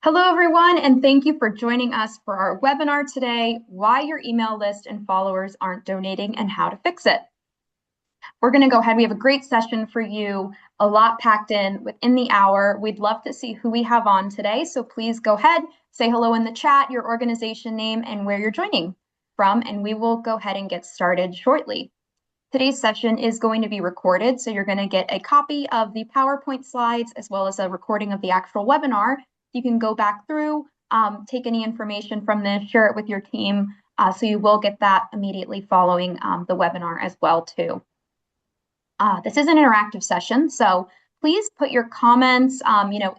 Hello, everyone, and thank you for joining us for our webinar today, Why Your Email List and Followers Aren't Donating and How to Fix It. We're going to go ahead. We have a great session for you, a lot packed in within the hour. We'd love to see who we have on today, so please go ahead, say hello in the chat, your organization name, and where you're joining from, and we will go ahead and get started shortly. Today's session is going to be recorded, so you're going to get a copy of the PowerPoint slides as well as a recording of the actual webinar. You can go back through, take any information from this, share it with your team, so you will get that immediately following the webinar as well too. This is an interactive session, so please put your comments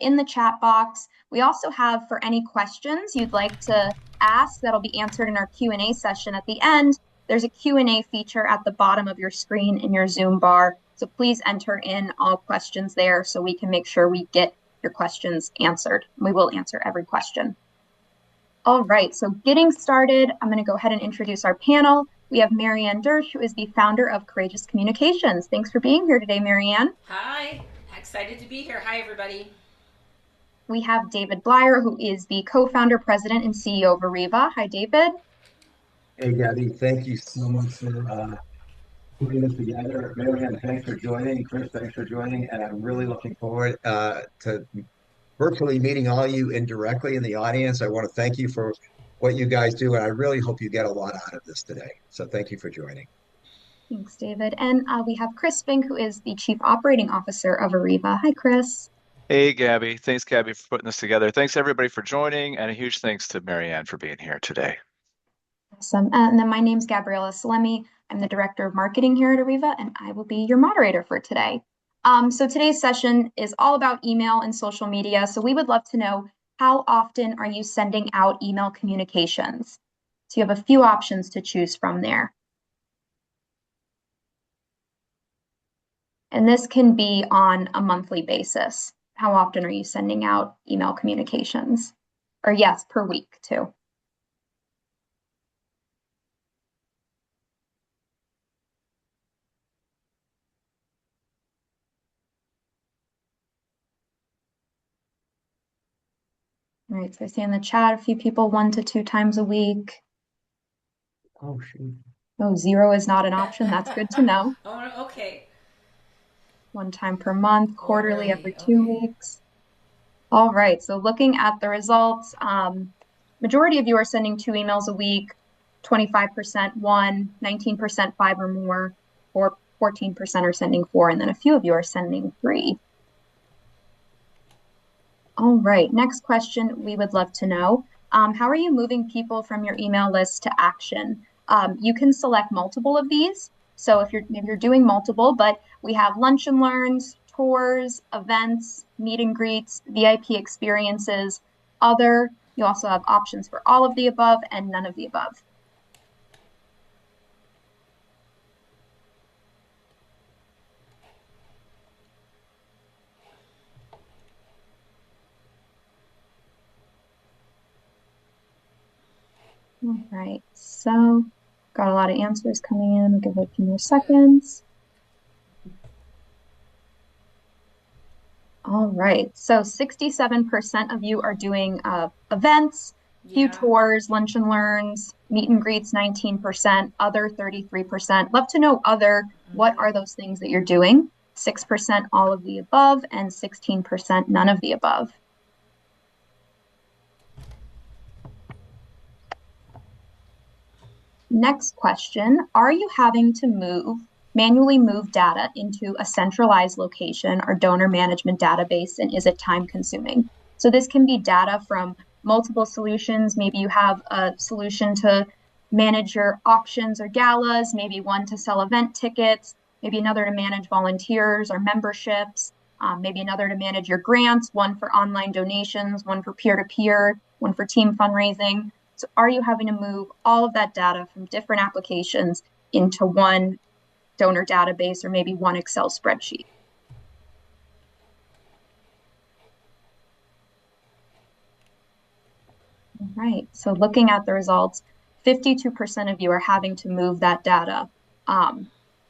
in the chat box. We also have, for any questions you'd like to ask, that'll be answered in our Q&A session at the end. There's a Q&A feature at the bottom of your screen in your Zoom bar, so please enter in all questions there so we can make sure we get your questions answered. We will answer every question. All right, so getting started, I'm going to go ahead and introduce our panel. We have Marianne Dersch, who is the founder of Courageous Communications. Thanks for being here today, Marianne. Hi, excited to be here. Hi, everybody. We have David Blyer, who is the co-founder, president, and CEO of Ariva. Hi, David. Hey, Gabby, thank you so much for putting this together. Marianne, thanks for joining. Chris, thanks for joining. And I'm really looking forward to virtually meeting all you indirectly in the audience. I want to thank you for what you guys do, and I really hope you get a lot out of this today. So thank you for joining. Thanks, David. And we have Chris Fink, who is the Chief Operating Officer of Ariva. Hi, Chris. Hey, Gabby. Thanks, Gabby, for putting this together. Thanks, everybody, for joining, and a huge thanks to Marianne for being here today. Awesome. And then my name's Gabriella Salemi. I'm the Director of Marketing here at Ariva, and I will be your moderator for today. So today's session is all about email and social media. So we would love to know, how often are you sending out email communications? So you have a few options to choose from there. And this can be on a monthly basis. How often are you sending out email communications? Or yes, per week too. All right, so I see in the chat a few people 1 to 2 times a week. Oh, shoot. Oh, 0 is not an option. That's good to know. Oh, okay. 1 time per month, quarterly, really? every 2 weeks. All right, so looking at the results, majority of you are sending 2 emails a week, 25% 1, 19% 5 or more, or 14% are sending 4, and then a few of you are sending 3. All right, next question we would love to know. How are you moving people from your email list to action? You can select multiple of these. So if you're doing multiple, but we have lunch and learns, tours, events, meet and greets, VIP experiences, other. You also have options for all of the above and none of the above. All right, so got a lot of answers coming in. We'll give it a few more seconds. All right, so 67% of you are doing events, few tours, lunch and learns, meet and greets 19%, other 33%. Love to know other, what are those things that you're doing? 6% all of the above and 16% none of the above. Next question, are you having to manually move data into a centralized location or donor management database, and is it time consuming? So this can be data from multiple solutions. Maybe you have a solution to manage your auctions or galas, maybe one to sell event tickets, maybe another to manage volunteers or memberships, maybe another to manage your grants, one for online donations, one for peer-to-peer, one for team fundraising. So are you having to move all of that data from different applications into one donor database or maybe one Excel spreadsheet? All right, so looking at the results, 52% of you are having to move that data.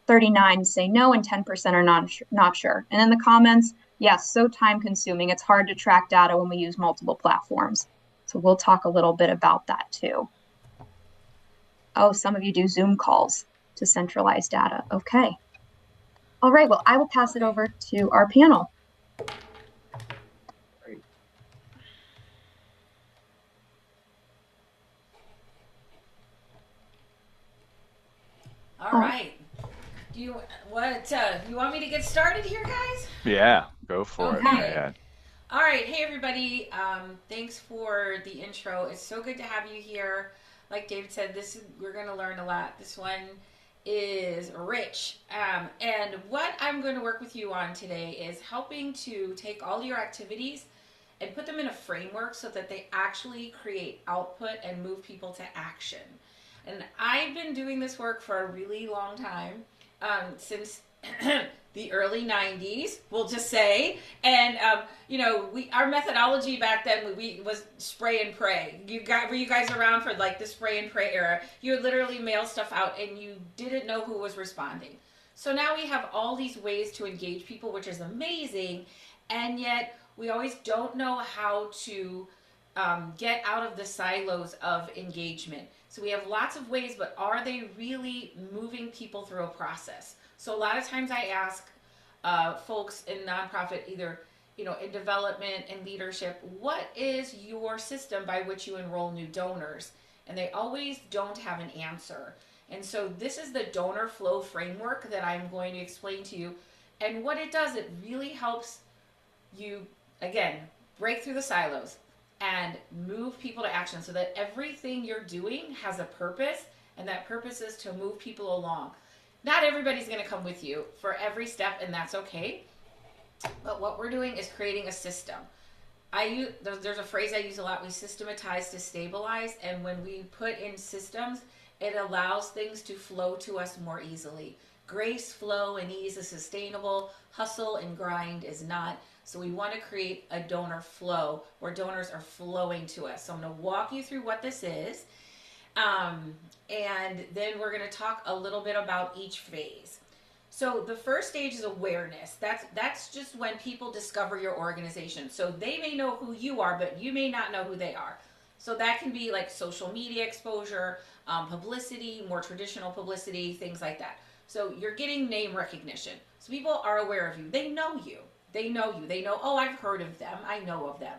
39 say no and 10% are not sure. And in the comments, Yes, so time consuming. It's hard to track data when we use multiple platforms. So we'll talk a little bit about that too. Oh, some of you do Zoom calls to centralize data. Okay. All right. Well, I will pass it Okay. over to our panel. Great. All Oh, right. Do you you want me to get started here, guys? Yeah, go for it, Okay. Marianne. All right. Hey, everybody. Thanks for the intro. It's so good to have you here. Like David said, we're going to learn a lot. This one is rich. And what I'm going to work with you on today is helping to take all your activities and put them in a framework so that they actually create output and move people to action. And I've been doing this work for a really long time, since the early 90s, we'll just say. And our methodology back then we was spray and pray. Were you guys around for like the spray and pray era? You would literally mail stuff out and you didn't know who was responding. So now we have all these ways to engage people, which is amazing, and yet we always don't know how to get out of the silos of engagement. So we have lots of ways, but are they really moving people through a process? So a lot of times I ask folks in nonprofit, either in development and leadership, what is your system by which you enroll new donors? And they always don't have an answer. And so this is the donor flow framework that I'm going to explain to you. And what it does, it really helps you, again, break through the silos and move people to action so that everything you're doing has a purpose, and that purpose is to move people along. Not everybody's going to come with you for every step, and that's okay. But what we're doing is creating a system. There's a phrase I use a lot: we systematize to stabilize. And when we put in systems, it allows things to flow to us more easily. Grace, flow, and ease is sustainable. Hustle and grind is not. So we want to create a donor flow where donors are flowing to us. So I'm going to walk you through what this is. And then we're going to talk a little bit about each phase. So the first stage is awareness. That's just when people discover your organization. So they may know who you are, but you may not know who they are. So that can be like social media exposure, publicity, more traditional publicity, things like that. So you're getting name recognition. So people are aware of you. They know you. They know you. They know, oh, I've heard of them. I know of them.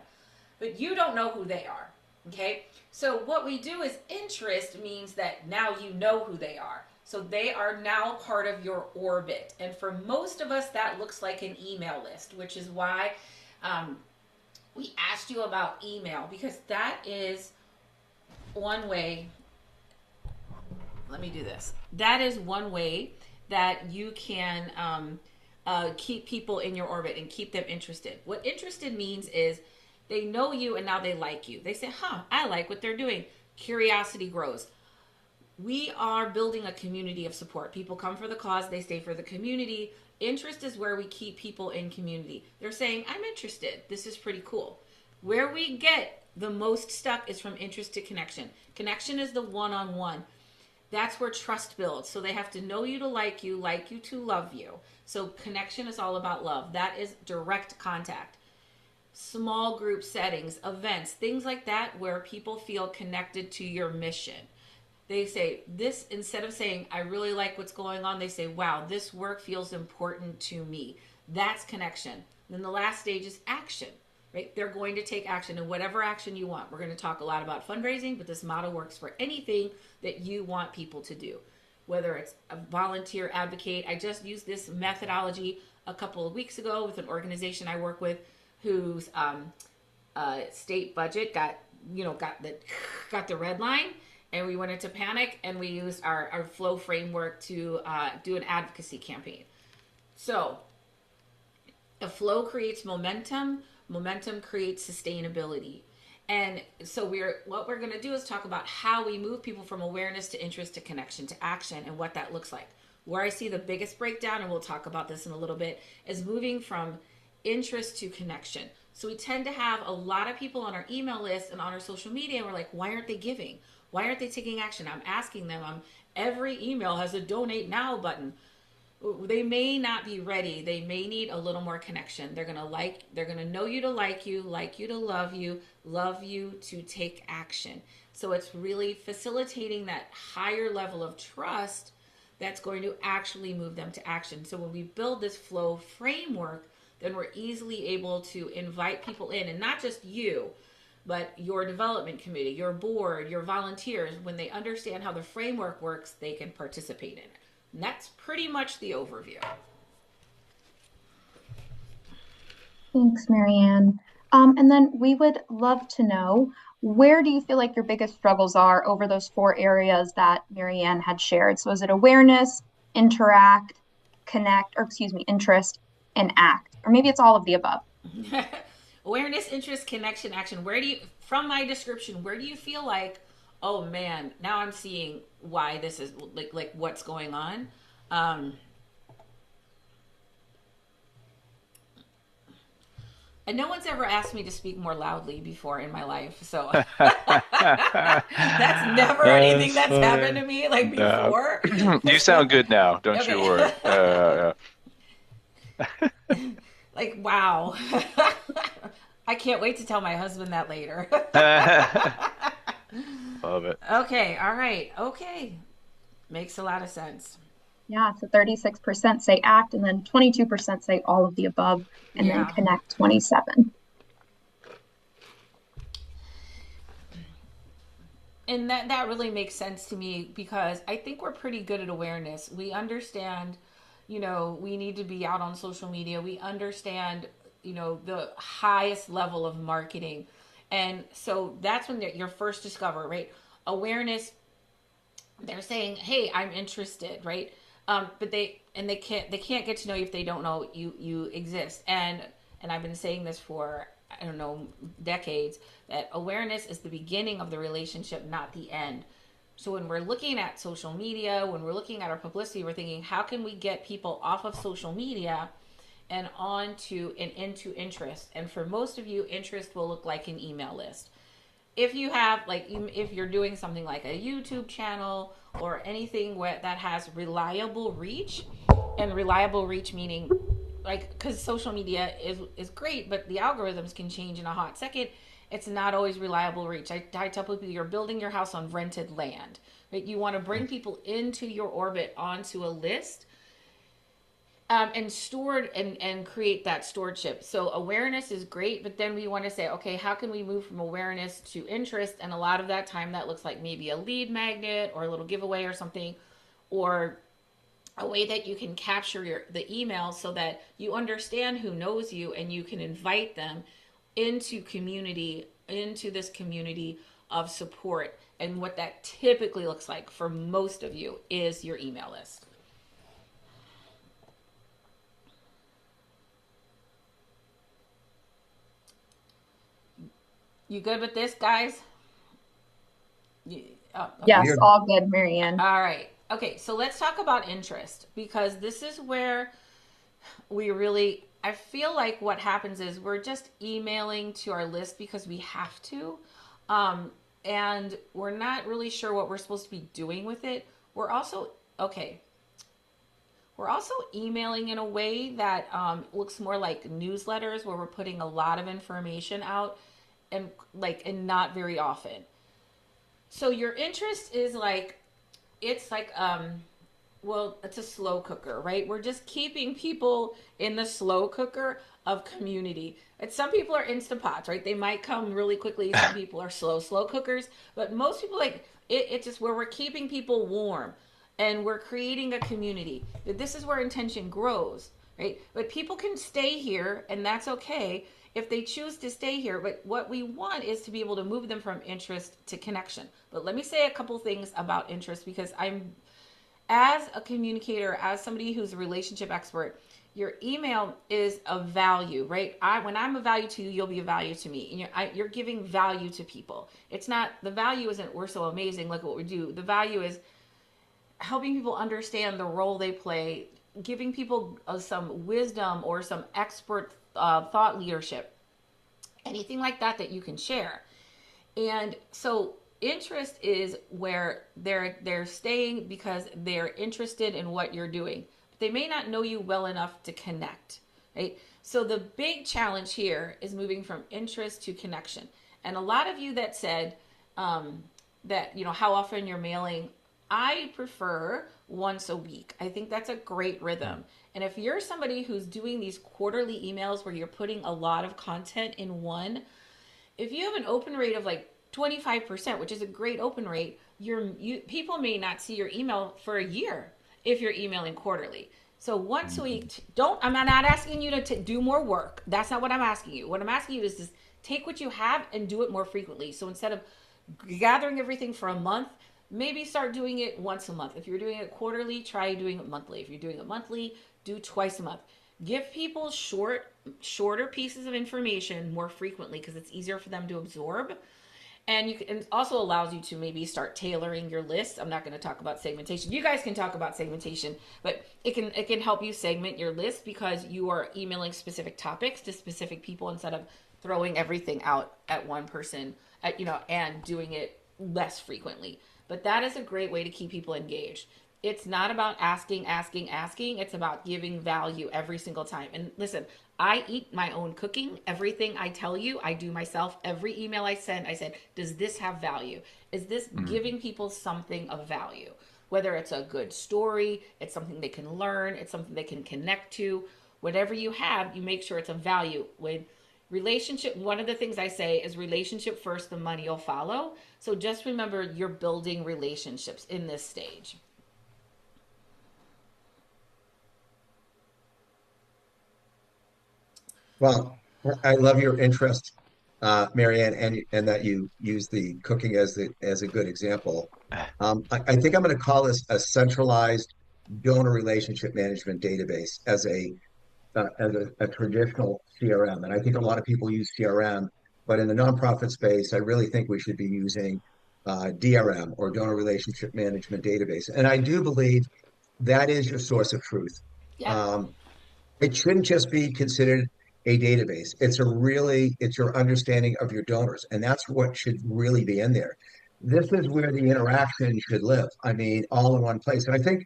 But you don't know who they are. Okay? So what we do is interest means that now you know who they are. So they are now part of your orbit. And for most of us, that looks like an email list, which is why we asked you about email, because that is one way. Let me do this. That is one way that you can keep people in your orbit and keep them interested. What interested means is they know you and now they like you. They say, I like what they're doing. Curiosity grows. We are building a community of support. People come for the cause, they stay for the community. Interest is where we keep people in community. They're saying, I'm interested. This is pretty cool. Where we get the most stuck is from interest to connection. Connection is the one-on-one. That's where trust builds. So they have to know you to like you to love you. So connection is all about love. That is direct contact. Small group settings, events, things like that where people feel connected to your mission. They say this, instead of saying, I really like what's going on, they say, wow, this work feels important to me. That's connection. Then the last stage is action, right? They're going to take action, and whatever action you want. We're going to talk a lot about fundraising, but this model works for anything that you want people to do, whether it's a volunteer, advocate. I just used this methodology a couple of weeks ago with an organization I work with whose state budget got the red line. And we went into panic, and we used our flow framework to do an advocacy campaign. So a flow creates momentum. Momentum creates sustainability. And so what we're going to do is talk about how we move people from awareness to interest to connection to action and what that looks like. Where I see the biggest breakdown, and we'll talk about this in a little bit, is moving from interest to connection. So we tend to have a lot of people on our email list and on our social media, and we're like, why aren't they giving? Why aren't they taking action? I'm asking them. Every email has a donate now button. They may not be ready. They may need a little more connection. They're gonna know you to like you to love you to take action. So it's really facilitating that higher level of trust that's going to actually move them to action. So when we build this flow framework, then we're easily able to invite people in, and not just you, but your development committee, your board, your volunteers. When they understand how the framework works, they can participate in it. And that's pretty much the overview. Thanks, Marianne. And then we would love to know, where do you feel like your biggest struggles are over those four areas that Marianne had shared? So is it awareness, interact, connect, or excuse me, interest, and act? Or maybe it's all of the above. Awareness, interest, connection, action. Where do you, from my description, where do you feel like, oh man, now I'm seeing why this is like what's going on? Um, and no one's ever asked me to speak more loudly before in my life, so that's never anything That's that's happened funny. to me like No. before. You sound good now, don't you Okay. worry. Like, wow. I can't wait to tell my husband that later. Love it. Okay, all right. Okay. Makes a lot of sense. Yeah, so 36% say act, and then 22% say all of the above, and then Yeah. connect 27. And that really makes sense to me because I think we're pretty good at awareness. We understand, we need to be out on social media. We understand, the highest level of marketing. And so that's when you're first discover, right? Awareness, they're saying, "Hey, I'm interested," right? But they can't get to know you if they don't know you exist. And I've been saying this for, I don't know, decades, that awareness is the beginning of the relationship, not the end. So when we're looking at social media, when we're looking at our publicity, we're thinking, how can we get people off of social media and onto and into interest? And for most of you, interest will look like an email list. If you have, like, if you're doing something like a YouTube channel or anything that has reliable reach, and reliable reach meaning, like, because social media is great, but the algorithms can change in a hot second. It's not always reliable reach. I tell people, you're building your house on rented land, right? You want to bring people into your orbit onto a list, and stored and create that stewardship. So awareness is great, but then we want to say, okay, how can we move from awareness to interest? And a lot of that time that looks like maybe a lead magnet or a little giveaway or something, or a way that you can capture the email so that you understand who knows you and you can invite them into this community of support. And what that typically looks like for most of you is your email list. You good with this, guys? You, oh, okay. Yes, We're all good, Marianne. All right. Okay, so let's talk about interest, because this is where I feel like what happens is we're just emailing to our list because we have to. Um, and we're not really sure what we're supposed to be doing with it. Okay, we're also emailing in a way that looks more like newsletters, where we're putting a lot of information out, and not very often. So your interest is like, it's like, well, it's a slow cooker, right? We're just keeping people in the slow cooker of community. And some people are instant pots, right? They might come really quickly. Some people are slow cookers, but most people, like, it's just where we're keeping people warm and we're creating a community. This is where intention grows, right? But people can stay here, and that's okay if they choose to stay here. But what we want is to be able to move them from interest to connection. But let me say a couple things about interest, because as a communicator, as somebody who's a relationship expert, your email is a value, right? When I'm a value to you, you'll be a value to me. And you're giving value to people. It's not, the value isn't, we're so amazing, look at what we do. The value is helping people understand the role they play, giving people some wisdom or some expert thought leadership, anything like that you can share. And so interest is where they're staying because they're interested in what you're doing. They may not know you well enough to connect, right? So the big challenge here is moving from interest to connection. And a lot of you that said that, how often you're mailing, I prefer once a week. I think that's a great rhythm. And if you're somebody who's doing these quarterly emails where you're putting a lot of content in one, if you have an open rate of like 25%, which is a great open rate, people may not see your email for a year if you're emailing quarterly. So once a week, I'm not asking you to do more work. That's not what I'm asking you. What I'm asking you is to take what you have and do it more frequently. So instead of gathering everything for a month, maybe start doing it once a month. If you're doing it quarterly, try doing it monthly. If you're doing it monthly, do twice a month. Give people shorter pieces of information more frequently because it's easier for them to absorb. And it also allows you to maybe start tailoring your list. I'm not going to talk about segmentation. You guys can talk about segmentation, but it can help you segment your list because you are emailing specific topics to specific people instead of throwing everything out at one person, and doing it less frequently. But that is a great way to keep people engaged. It's not about asking. It's about giving value every single time. And listen, I eat my own cooking. Everything I tell you, I do myself. Every email I said, does this have value? Is this giving people something of value? Whether it's a good story, it's something they can learn, it's something they can connect to. Whatever you have, you make sure it's of value. With relationship, one of the things I say is relationship first, the money will follow. So just remember you're building relationships in this stage. Well, I love your interest, Marianne, and that you use the cooking as a good example. I think I'm going to call this a centralized donor relationship management database as a traditional CRM. And I think a lot of people use CRM, but in the nonprofit space, I really think we should be using DRM or donor relationship management database. And I do believe that is your source of truth. Yep. Um, it shouldn't just be considered a database. It's your understanding of your donors, and that's what should really be in there. This is where the interaction should live. I mean, all in one place. And I think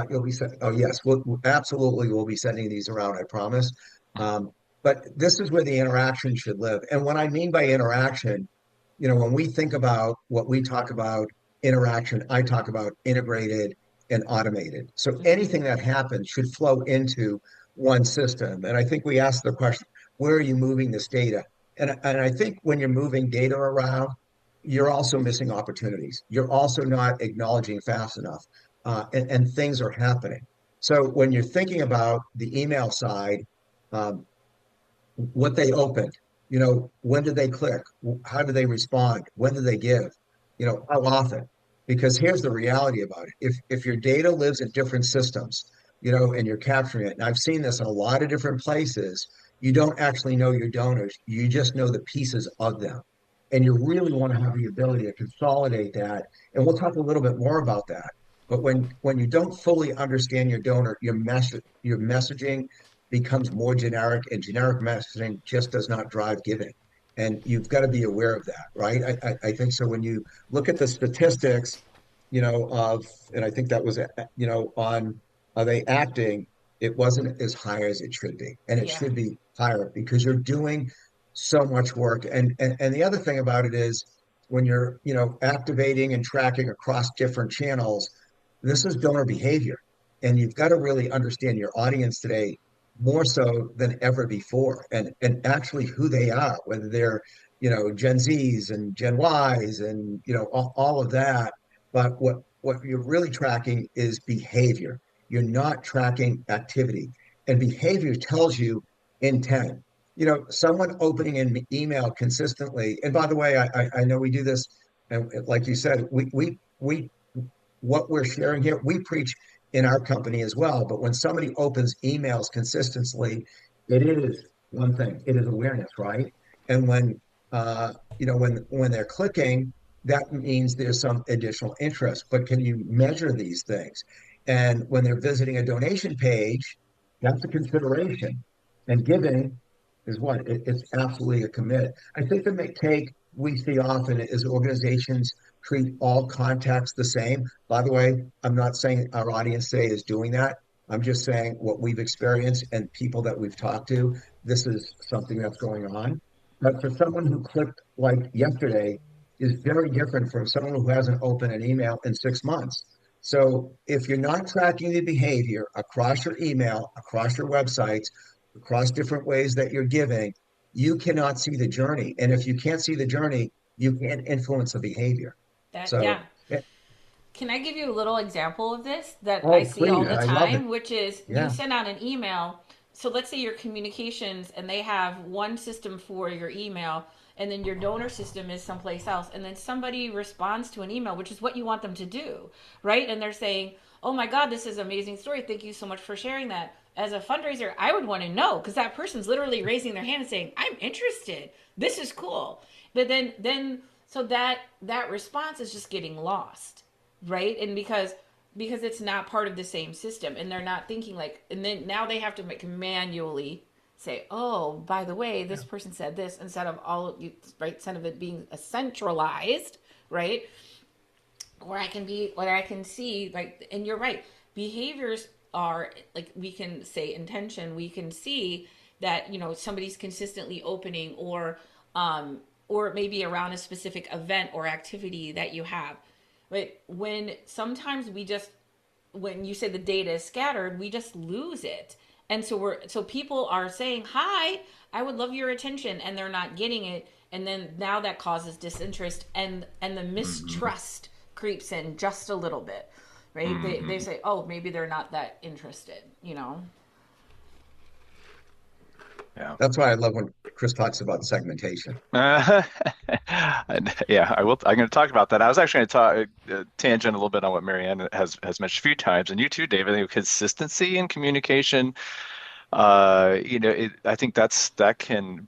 you'll be saying, oh yes, absolutely, we'll be sending these around, I promise. Um, but this is where the interaction should live. And what I mean by interaction, when we think about what we talk about interaction, I talk about integrated and automated. So anything that happens should flow into one system. And I think we asked the question, where are you moving this data? And I think when you're moving data around, you're also missing opportunities. You're also not acknowledging fast enough, and things are happening. So when you're thinking about the email side, um, what they opened, when did they click? How do they respond? When do they give? How often? Because here's the reality about it. If your data lives in different systems, and you're capturing it, and I've seen this in a lot of different places, you don't actually know your donors. You just know the pieces of them. And you really want to have the ability to consolidate that. And we'll talk a little bit more about that. But when you don't fully understand your donor, your messaging becomes more generic, and generic messaging just does not drive giving. And you've got to be aware of that, right? I think so. When you look at the statistics, and I think that was, on are they acting, it wasn't as high as it should be. And it Yeah. should be higher because you're doing so much work. And the other thing about it is when you're, activating and tracking across different channels, this is donor behavior. And you've got to really understand your audience today more so than ever before, and actually who they are, whether they're, Gen Zs and Gen Ys and, all of that. But what you're really tracking is behavior. You're not tracking activity. And behavior tells you intent. Someone opening an email consistently, and by the way, I know we do this, and like you said, we what we're sharing here, we preach in our company as well. But when somebody opens emails consistently, it is one thing, it is awareness, right? And when they're clicking, that means there's some additional interest. But can you measure these things? And when they're visiting a donation page, that's a consideration. And giving is what? It's absolutely a commit. I think the take we see often is organizations treat all contacts the same. By the way, I'm not saying our audience today is doing that. I'm just saying what we've experienced and people that we've talked to, this is something that's going on. But for someone who clicked like yesterday is very different from someone who hasn't opened an email in 6 months. So if you're not tracking the behavior across your email, across your websites, across different ways that you're giving, you cannot see the journey. And if you can't see the journey, you can't influence the behavior. That, yeah. So, Can I give you a little example of this that I oh, see all please, the I love it. time, which is you Yeah. send out an email. So let's say your communications and they have one system for your email and then your donor system is someplace else and then somebody responds to an email, which is what you want them to do, right? And they're saying, "Oh my god, this is an amazing story. Thank you so much for sharing that." As a fundraiser, I would want to know because that person's literally raising their hand and saying, "I'm interested. This is cool." But then so that response is just getting lost, right? And because it's not part of the same system and they're not thinking like, and then now they have to make manually say, "Oh, by the way, this person said this," instead of all you, right, instead of it being a centralized, right, where I can see like, and you're right, behaviors are like, we can say intention, we can see that, somebody's consistently opening, or maybe around a specific event or activity that you have. But when sometimes we just, when you say the data is scattered, we just lose it. And so people are saying, "Hi, I would love your attention," and they're not getting it. And then now that causes disinterest, and the Hmm. mistrust creeps in just a little bit, right? They Hmm. say, "Oh, maybe they're not that interested." Yeah. That's why I love when Chris talks about segmentation. Uh, and yeah, I will. I'm going to talk about that. I was actually going to talk tangent a little bit on what Marianne has mentioned a few times, and you too, David. I think consistency in communication. I think that can,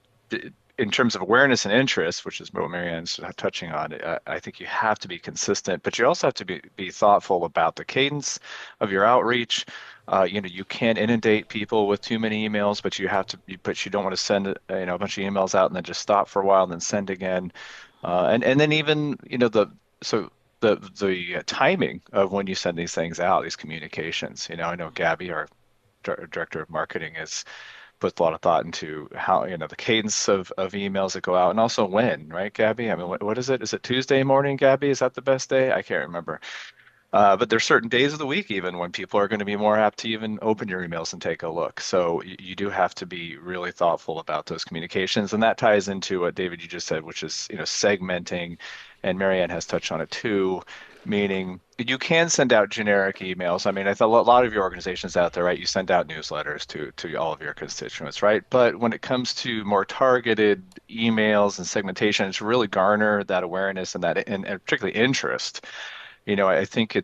in terms of awareness and interest, which is what Marianne's touching on. I think you have to be consistent, but you also have to be thoughtful about the cadence of your outreach. You can't inundate people with too many emails, but you don't want to send a bunch of emails out and then just stop for a while and then send again. And then even so the timing of when you send these things out, these communications. I know Gabby, our director of marketing, is puts a lot of thought into how, the cadence of emails that go out and also when, right, Gabby? I mean, what is it? Is it Tuesday morning, Gabby? Is that the best day? I can't remember. But there's certain days of the week even when people are going to be more apt to even open your emails and take a look. So you do have to be really thoughtful about those communications. And that ties into what David, you just said, which is, segmenting, and Marianne has touched on it too, meaning you can send out generic emails. I mean, I thought a lot of your organizations out there, right? You send out newsletters to all of your constituents, right? But when it comes to more targeted emails and segmentation, it's really garner that awareness and and particularly interest. I think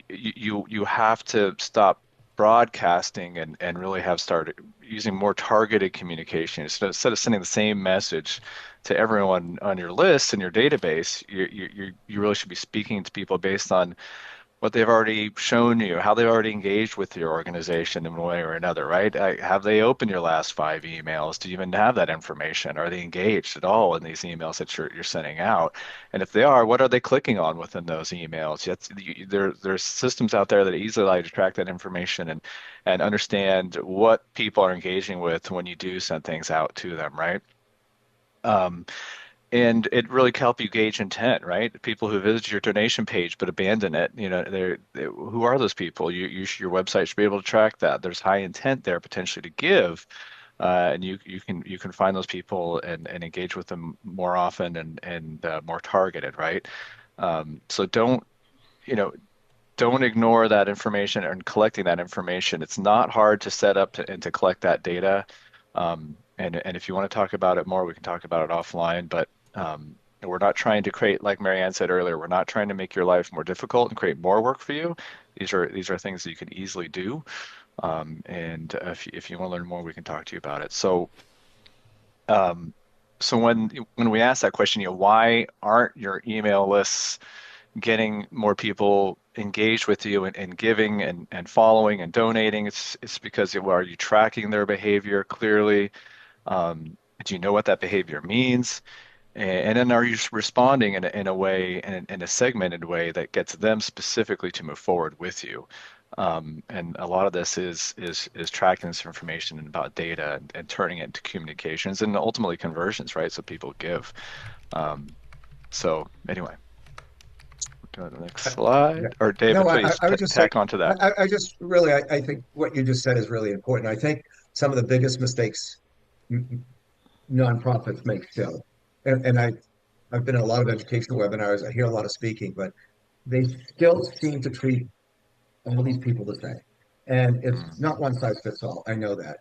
you have to stop broadcasting and really have started using more targeted communication. Instead of sending the same message to everyone on your list and your database, you really should be speaking to people based on what they've already shown you, how they've already engaged with your organization in one way or another, right? Have they opened your last 5 emails? Do you even have that information? Are they engaged at all in these emails that you're sending out? And if they are, what are they clicking on within those emails? There's systems out there that easily allow you to track that information and understand what people are engaging with when you do send things out to them, right? Um, and it really can help you gauge intent, right? People who visit your donation page but abandon it, who are those people? Your website should be able to track that. There's high intent there potentially to give, and you can find those people and engage with them more often and more targeted, right? So you know, don't ignore that information and collecting that information. It's not hard to set up and to collect that data. And if you want to talk about it more, we can talk about it offline. But we're not trying to create, like Marianne said earlier, we're not trying to make your life more difficult and create more work for you. These are things that you can easily do. And if you want to learn more, we can talk to you about it. Um, so when we ask that question, why aren't your email lists getting more people engaged with you and giving and following and donating? It's because are you tracking their behavior clearly? Do you know what that behavior means? And then are you responding in a way, in a segmented way that gets them specifically to move forward with you? And a lot of this is tracking this information about data and turning it into communications and ultimately conversions, right? So people give. Um, so anyway, go to the next Yeah. slide. Or No, David, please I would just say, tack onto that. I just really, I think what you just said is really important. I think some of the biggest mistakes nonprofits make still, and I've been in a lot of educational webinars. I hear a lot of speaking, but they still seem to treat all these people the same. And it's Mm, not one size fits all. I know that.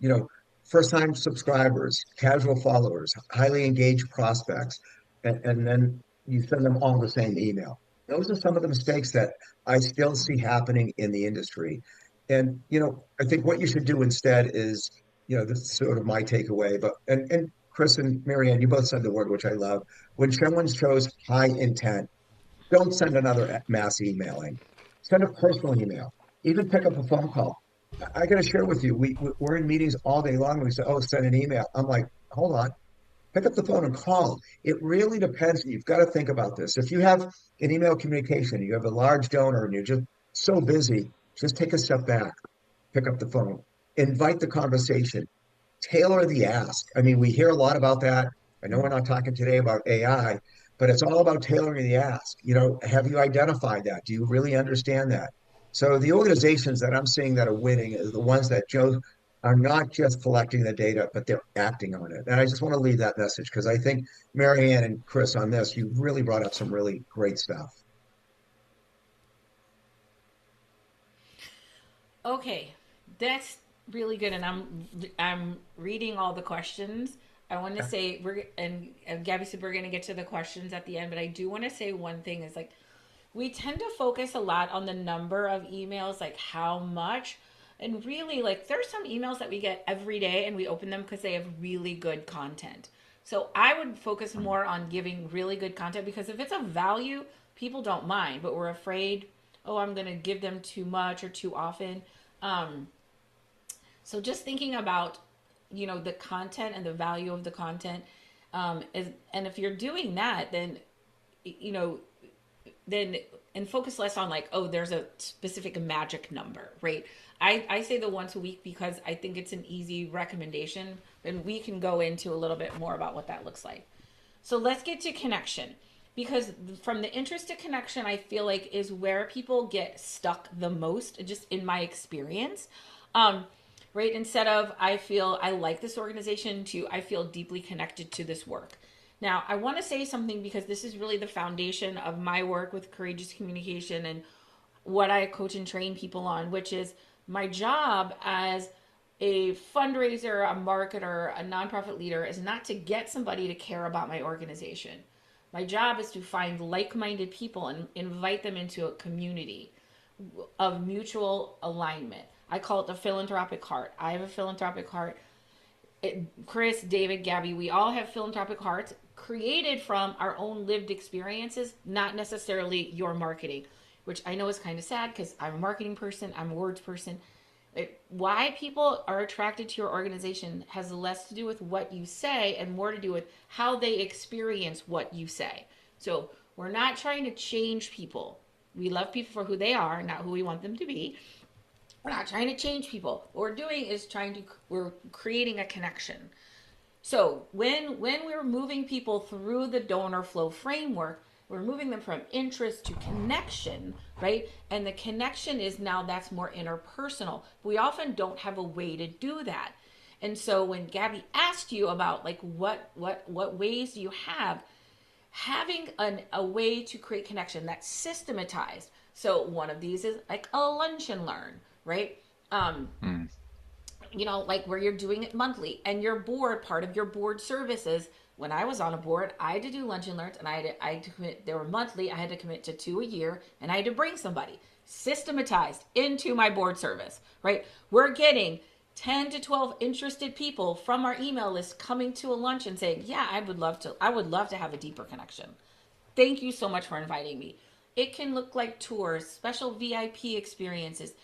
First time subscribers, casual followers, highly engaged prospects, and then you send them all the same email. Those are some of the mistakes that I still see happening in the industry. And, I think what you should do instead is, this is sort of my takeaway, but, and Chris and Marianne, you both said the word, which I love. When someone shows high intent, don't send another mass emailing. Send a personal email. Even pick up a phone call. I got to share with you. We're in meetings all day long. We say, "Oh, send an email." I'm like, "Hold on. Pick up the phone and call." It really depends. You've got to think about this. If you have an email communication, you have a large donor, and you're just so busy, just take a step back. Pick up the phone. Invite the conversation, tailor the ask. I mean, we hear a lot about that. I know we're mm. not talking today about AI, but it's all about tailoring the ask. Have you identified that? Do you really understand that? So the organizations that I'm seeing that are winning is the ones that Joe are not just collecting the data, but they're acting on it. And I just want to leave that message because I think Marianne and Chris on this, you really brought up some really great stuff. Okay, that's really good, and I'm reading all the questions. I want to say and Gabby said we're going to get to the questions at the end, but I do want to say one thing is like we tend to focus a lot on the number of emails, like how much, and really like there's some emails that we get every day and we open them because they have really good content. So I would focus more on giving really good content because if it's of value, people don't mind, but we're afraid, oh, I'm going to give them too much or too often. Um, so just thinking about, the content and the value of the content, and if you're doing that, then, you know, then and focus less on like, oh, there's a specific magic number, right? I say the once a week because I think it's an easy recommendation, and we can go into a little bit more about what that looks like. So let's get to connection because from the interest to connection, I feel like is where people get stuck the most, just in my experience. Um, right? Instead of I feel I like this organization to I feel deeply connected to this work. Now, I want to say something because this is really the foundation of my work with courageous communication and what I coach and train people on, which is my job as a fundraiser, a marketer, a nonprofit leader is not to get somebody to care about my organization. My job is to find like minded people and invite them into a community of mutual alignment. I call it the philanthropic heart. I have a philanthropic heart. Chris, David, Gabby, we all have philanthropic hearts created from our own lived experiences, not necessarily your marketing, which I know is kind of sad because I'm a marketing person, I'm a words person. Why people are attracted to your organization has less to do with what you say and more to do with how they experience what you say. So we're not trying to change people. We love people for who they are, not who we want them to be. We're not trying to change people. What we're doing is we're creating a connection. So when we're moving people through the donor flow framework, we're moving them from interest to connection, right? And the connection is now that's more interpersonal. We often don't have a way to do that. And so when Gabby asked you about like what ways do you have, having a way to create connection that's systematized. So one of these is like a lunch and learn, right? Um, Mm. like where you're doing it monthly and your board, part of your board services. When I was on a board, I had to do lunch and learns and I had to commit, they were monthly, I had to commit to 2 a year and I had to bring somebody systematized into my board service, right? We're getting 10 to 12 interested people from our email list coming to a lunch and saying, yeah, I would love to have a deeper connection. Thank you so much for inviting me. It can look like tours, special VIP experiences.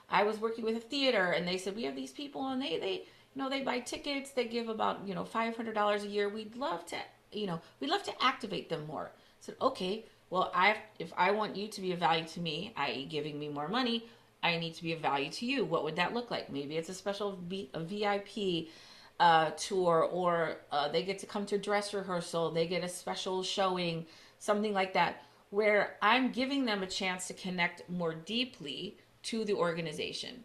I was working with a theater and they said, we have these people and they buy tickets, they give about, $500 a year. We'd love to activate them more. I said, okay, well, if I want you to be of value to me, i.e. giving me more money, I need to be of value to you. What would that look like? Maybe it's a special a VIP tour, or they get to come to dress rehearsal, they get a special showing, something like that, where I'm giving them a chance to connect more deeply to the organization.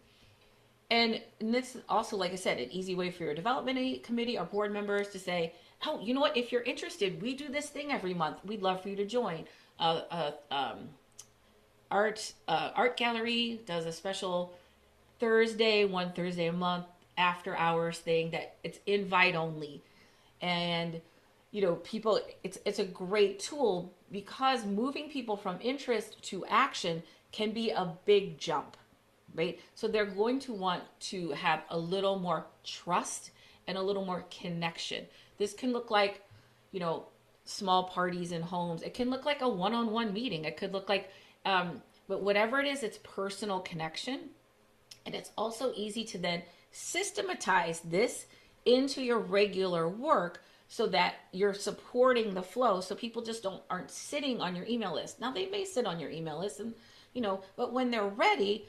And this is also, like I said, an easy way for your development committee or board members to say, oh, you know what? If you're interested, we do this thing every month. We'd love for you to join. Art gallery does a special one Thursday a month after hours thing that it's invite only. And people, it's a great tool because moving people from interest to action can be a big jump, right? So they're going to want to have a little more trust and a little more connection. This can look like, you know, small parties in homes. It can look like a one-on-one meeting. It could look like, but whatever it is, it's personal connection. And it's also easy to then systematize this into your regular work so that you're supporting the flow, so people just aren't sitting on your email list. Now they may sit on your email list, and but when they're ready,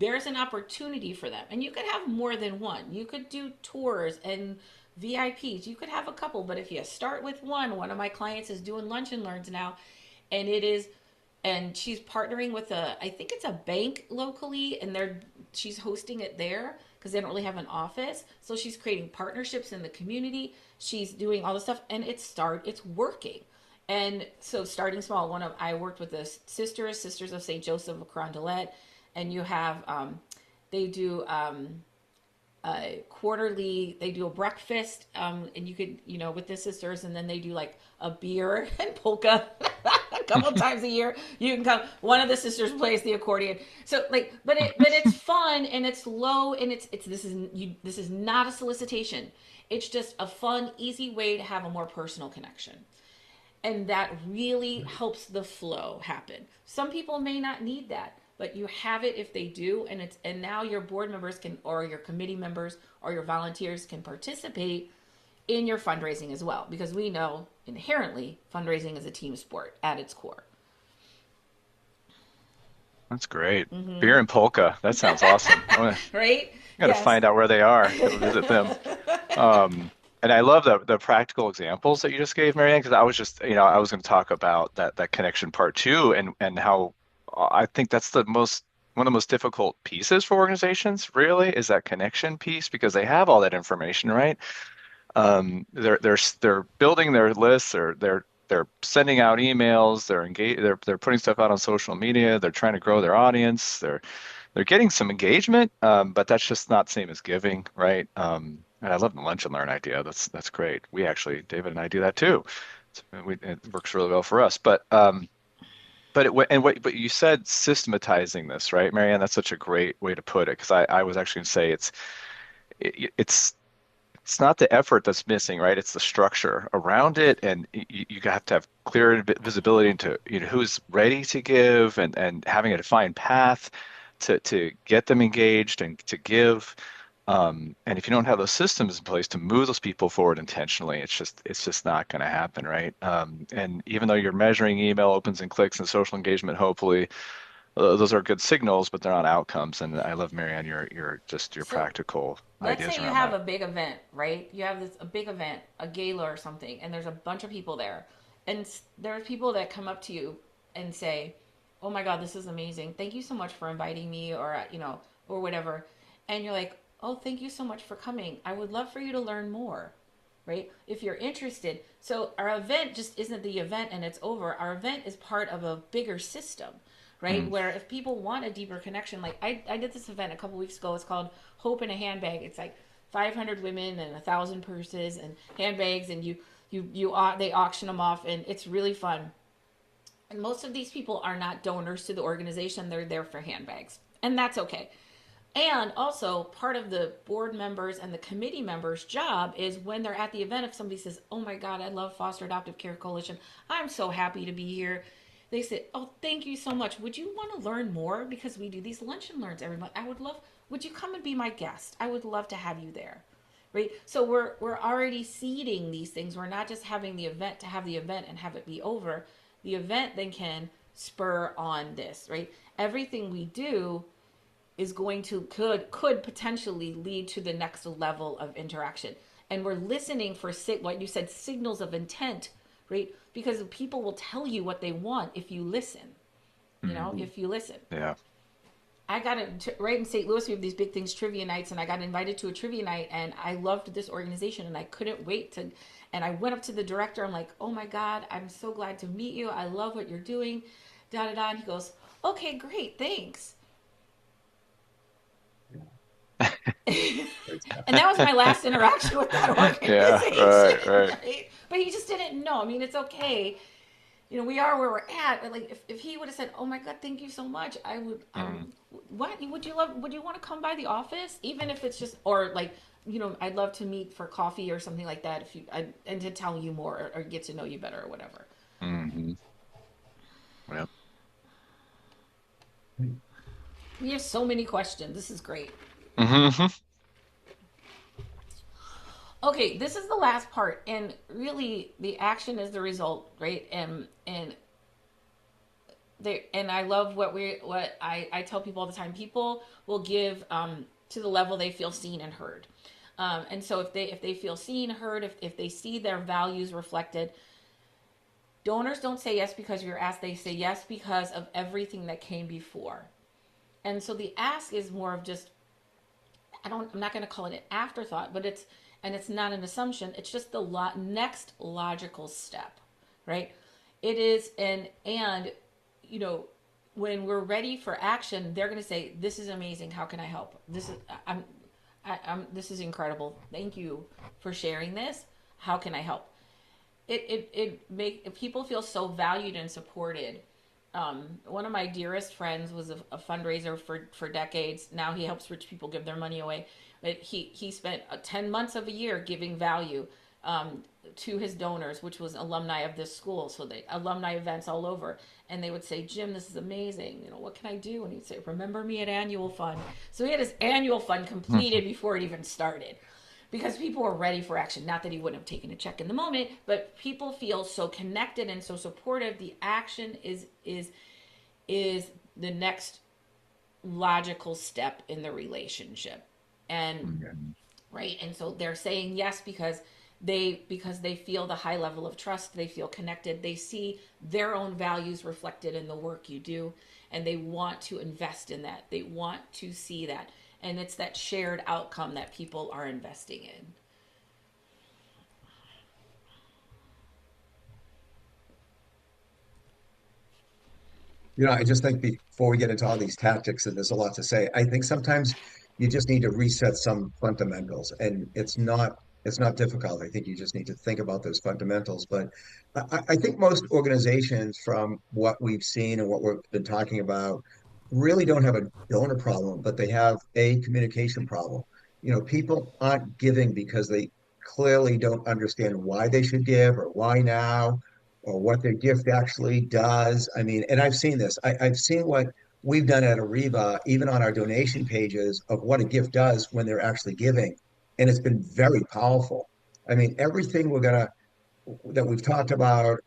there's an opportunity for them. And you could have more than one. You could do tours and VIPs. You could have a couple, but if you start with one of my clients is doing lunch and learns now, and she's partnering with I think it's a bank locally, and she's hosting it there because they don't really have an office. So she's creating partnerships in the community. She's doing all this stuff, and it's working. And so starting small, I worked with the Sisters of St. Joseph of Carondelet, and you have they do quarterly, they do a breakfast, and you could, with the sisters, and then they do like a beer and polka a couple times a year. You can come. One of the sisters plays the accordion. So but it's fun, and it's low, and this is not a solicitation. It's just a fun, easy way to have a more personal connection. And that really helps the flow happen. Some people may not need that, but you have it if they do, and now your board members can, or your committee members or your volunteers can participate in your fundraising as well, because we know inherently fundraising is a team sport at its core. That's great. Beer and polka. That sounds awesome. Right? I got to Yes. find out where they are. Go visit them. And I love the practical examples that you just gave, Marianne, because I was just, I was going to talk about that connection part too, and how I think that's one of the most difficult pieces for organizations, really, is that connection piece, because they have all that information, right? They're building their lists, they're sending out emails, they're putting stuff out on social media, they're trying to grow their audience, they're getting some engagement, but that's just not the same as giving, right? And I love the lunch and learn idea. That's great. We actually, David and I do that too. It works really well for us. But you said systematizing this, right, Marianne? That's such a great way to put it, because I was actually going to say it's not the effort that's missing, right? It's the structure around it, and you have to have clear visibility into who's ready to give, and having a defined path to get them engaged and to give. And if you don't have those systems in place to move those people forward intentionally, it's just not going to happen, right? And even though you're measuring email opens and clicks and social engagement, hopefully those are good signals, but they're not outcomes. And I love, Marianne, your So practical let's ideas say you around have that. a big event, right? You have a big event, a gala or something, and there's a bunch of people there. And there's people that come up to you and say, "Oh my God, this is amazing. Thank you so much for inviting me," or or whatever. And you're like, "Oh, thank you so much for coming. I would love for you to learn more." Right? If you're interested. So our event just isn't the event and it's over. Our event is part of a bigger system, right? Mm. Where if people want a deeper connection, like I did this event a couple weeks ago. It's called Hope in a Handbag. It's like 500 women and 1,000 purses and handbags, and they auction them off, and it's really fun. And most of these people are not donors to the organization. They're there for handbags, and that's okay. And also, part of the board members and the committee members' job is when they're at the event, if somebody says, "Oh my God, I love Foster Adoptive Care Coalition. I'm so happy to be here." They say, "Oh, thank you so much. Would you want to learn more? Because we do these lunch and learns every month. Would you come and be my guest? I would love to have you there." Right? So we're already seeding these things. We're not just having the event to have the event and have it be over. The event then can spur on this, right? Everything we do is going to could potentially lead to the next level of interaction. And we're listening for what you said, signals of intent, right? Because people will tell you what they want if you listen. Mhm. If you listen. Yeah. I got right in St. Louis. We have these big things, trivia nights, and I got invited to a trivia night, and I loved this organization, and I couldn't wait to. And I went up to the director. I'm like, "Oh my God, I'm so glad to meet you. I love what you're doing." Da da da. And he goes, "Okay, great, thanks." And that was my last interaction with that Yeah, organization, right, right. right? But he just didn't know. I mean, it's okay. We are where we're at. But like, if he would have said, "Oh my God, thank you so much," I would. Mm. What would you love? Would you want to come by the office, even if it's just, or like, I'd love to meet for coffee or something like that. If and to tell you more or get to know you better or whatever. Hmm. Yeah. We have so many questions. This is great. Hmm. Okay, this is the last part, and really, the action is the result, right? And I love what I tell people all the time. People will give to the level they feel seen and heard. And so if they feel seen, heard, if they see their values reflected, donors don't say yes because you're asked. They say yes because of everything that came before. And so the ask is more of just, I'm not going to call it an afterthought, but it's not an assumption. It's just the next logical step, right? It is and you know when we're ready for action, they're going to say, "This is amazing. How can I help? This is incredible. Thank you for sharing this. How can I help?" It make people feel so valued and supported. One of my dearest friends was a fundraiser for decades. Now he helps rich people give their money away. But he spent 10 months of a year giving value to his donors, which was alumni of this school. So the alumni events all over. And they would say, "Jim, this is amazing. What can I do?" And he'd say, "Remember me at annual fund." So he had his annual fund completed before it even started, because people were ready for action. Not that he wouldn't have taken a check in the moment, but people feel so connected and so supportive. The action is the next logical step in the relationship. And right, and so they're saying yes because they feel the high level of trust, they feel connected, they see their own values reflected in the work you do, and they want to invest in that. They want to see that. And it's that shared outcome that people are investing in. I just think before we get into all these tactics, and there's a lot to say, I think sometimes you just need to reset some fundamentals, and it's not difficult. I think you just need to think about those fundamentals. But I think most organizations, from what we've seen and what we've been talking about, really don't have a donor problem, but they have a communication problem. People aren't giving because they clearly don't understand why they should give or why now or what their gift actually does. I mean, and I've seen this. I've seen what we've done at Ariba, even on our donation pages, of what a gift does when they're actually giving, and it's been very powerful. I mean, everything that we've talked about,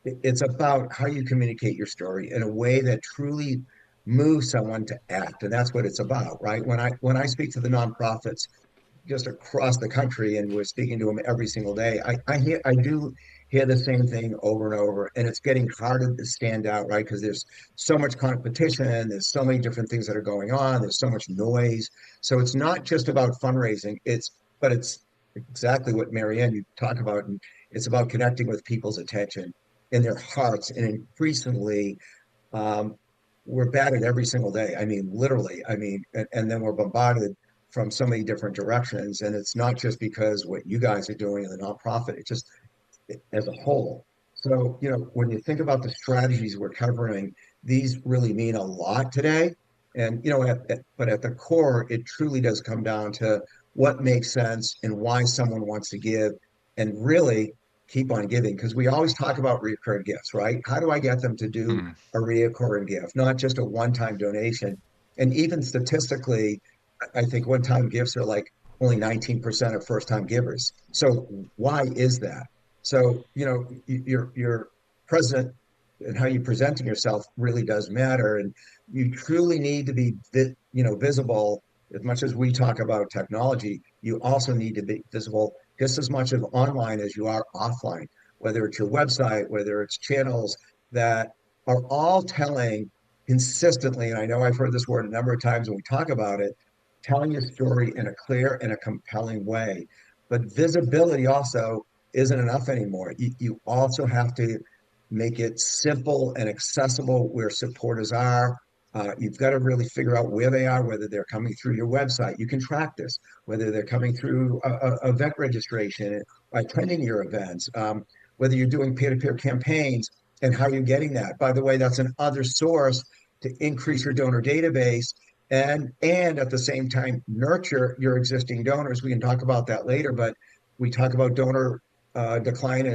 it's about how you communicate your story in a way that truly moves someone to act, and that's what it's about, right? When I speak to the nonprofits just across the country, and we're speaking to them every single day. I do hear the same thing over and over, and it's getting harder to stand out, right? Because there's so much competition, there's so many different things that are going on, there's so much noise. So it's not just about fundraising, but it's exactly what Marianne you talk about, and it's about connecting with people's attention in their hearts, and increasingly um, we're battered every single day. I mean, literally. I mean, and then we're bombarded from so many different directions. And it's not just because what you guys are doing in the nonprofit, it's just as a whole. So, when you think about the strategies we're covering, these really mean a lot today. And, but at the core, it truly does come down to what makes sense and why someone wants to give and really keep on giving. Because we always talk about recurring gifts, right? How do I get them to do Mm. a recurring gift, not just a one-time donation? And even statistically, I think one-time gifts are like only 19% of first-time givers. So why is that? So, your president and how you present yourself really does matter. And you truly need to be, visible. As much as we talk about technology, you also need to be visible just as much of online as you are offline, whether it's your website, whether it's channels that are all telling consistently. And I know I've heard this word a number of times when we talk about it, telling your story in a clear and a compelling way. But visibility also isn't enough anymore. You also have to make it simple and accessible where supporters are. You've got to really figure out where they are, whether they're coming through your website. You can track this, whether they're coming through event registration, attending your events, whether you're doing peer-to-peer campaigns, and how you're getting that. By the way, that's another source to increase your donor database and at the same time nurture your existing donors. We can talk about that later, but we talk about donor decline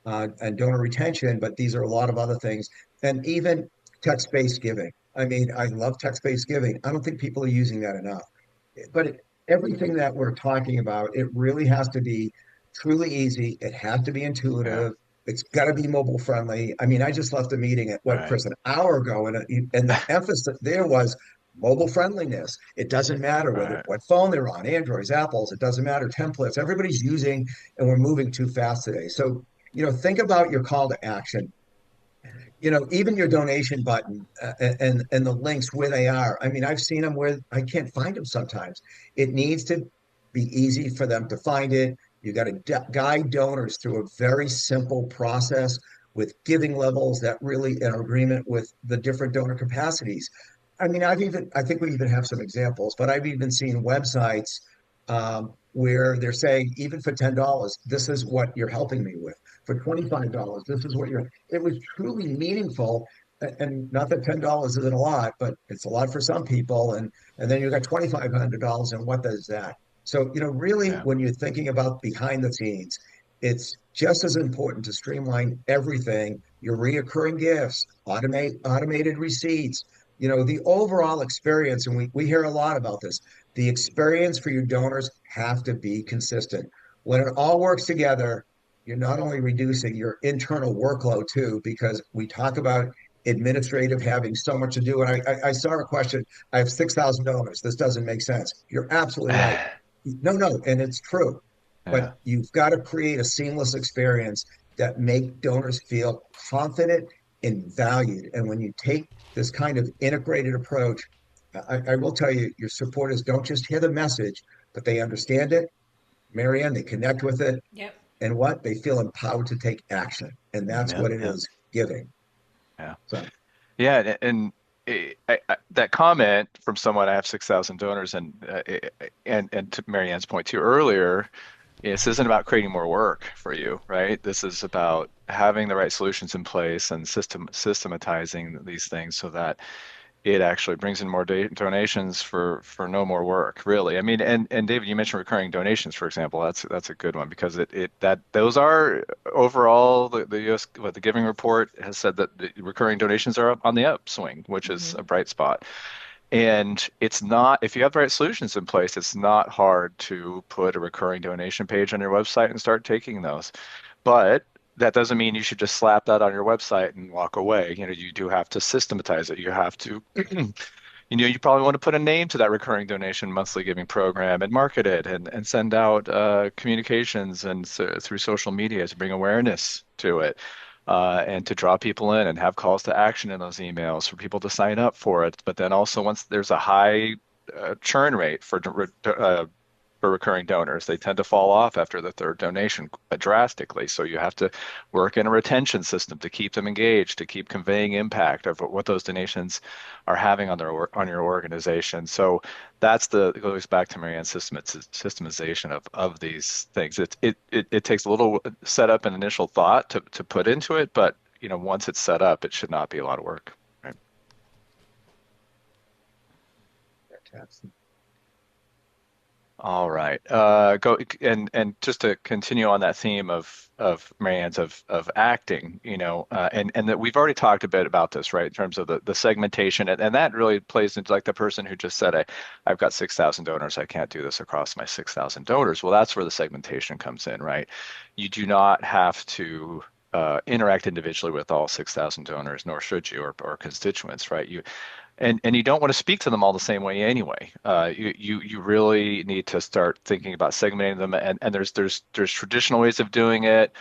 and donor retention, but these are a lot of other things. And even text-based giving. I mean, I love text-based giving. I don't think people are using that enough. But everything that we're talking about, it really has to be truly easy. It has to be Yeah. intuitive. It's got to be mobile friendly. I mean, I just left a meeting at what, Right. Chris, an hour ago, and the emphasis there was mobile friendliness. It doesn't matter whether Right. what phone they're on, Androids, Apples. It doesn't matter templates. Everybody's using, and we're moving too fast today. So, think about your call to action. Even your donation button and the links where they are. I mean, I've seen them where I can't find them sometimes. It needs to be easy for them to find it. You got to guide donors through a very simple process with giving levels that really are in agreement with the different donor capacities. I mean, I think we even have some examples, but I've even seen websites where they're saying, even for $10, this is what you're helping me with. For $25, this is what you're, it was truly meaningful. And not that $10 isn't a lot, but it's a lot for some people. And then you got $2,500, and what does that? So, really, Yeah. when you're thinking about behind the scenes, it's just as important to streamline everything, your reoccurring gifts, automated receipts, the overall experience. And we hear a lot about this. The experience for your donors have to be consistent. When it all works together, you're not only reducing your internal workload too, because we talk about administrative having so much to do. And I saw a question. I have $6,000. This doesn't make sense. You're absolutely right. No, no, and it's true. Yeah. But you've got to create a seamless experience that make donors feel confident and valued. And when you take this kind of integrated approach, I will tell you, your supporters don't just hear the message, but they understand it. Marianne, they connect with it, Yep. and what they feel empowered to take action, and that's Yeah. what it Yeah. is giving. Yeah. So Yeah. And that comment from someone, I have 6,000 donors, and to Marianne's point too earlier, this isn't about creating more work for you, right? This is about having the right solutions in place and systematizing these things so that it actually brings in more donations for no more work, really. I mean, and David, you mentioned recurring donations, for example. That's a good one because it that those are overall the U.S. what the Giving Report has said that the recurring donations are up on the upswing, which is a Hmm. bright spot. And it's not, if you have the right solutions in place, it's not hard to put a recurring donation page on your website and start taking those. But that doesn't mean you should just slap that on your website and walk away. You do have to systematize it. You have to, you probably want to put a name to that recurring donation monthly giving program and market it and send out communications and through social media to bring awareness to it. And to draw people in and have calls to action in those emails for people to sign up for it. But then also, once there's a high churn rate for recurring donors. They tend to fall off after the third donation drastically. So you have to work in a retention system to keep them engaged, to keep conveying impact of what those donations are having on your organization. So it goes back to Marianne's systemization of these things. It takes a little setup and initial thought to put into it, but once it's set up, it should not be a lot of work. Right? fantastic. All right. Go and just to continue on that theme of Marianne's of acting, and that we've already talked a bit about this, right, in terms of the segmentation, and that really plays into like the person who just said, I've got 6,000 donors, I can't do this across my 6,000 donors. Well, that's where the segmentation comes in, right? You do not have to. interact individually with all 6,000 donors, nor should you, or constituents, right? And you don't want to speak to them all the same way anyway. You really need to start thinking about segmenting them, and there's traditional ways of doing it.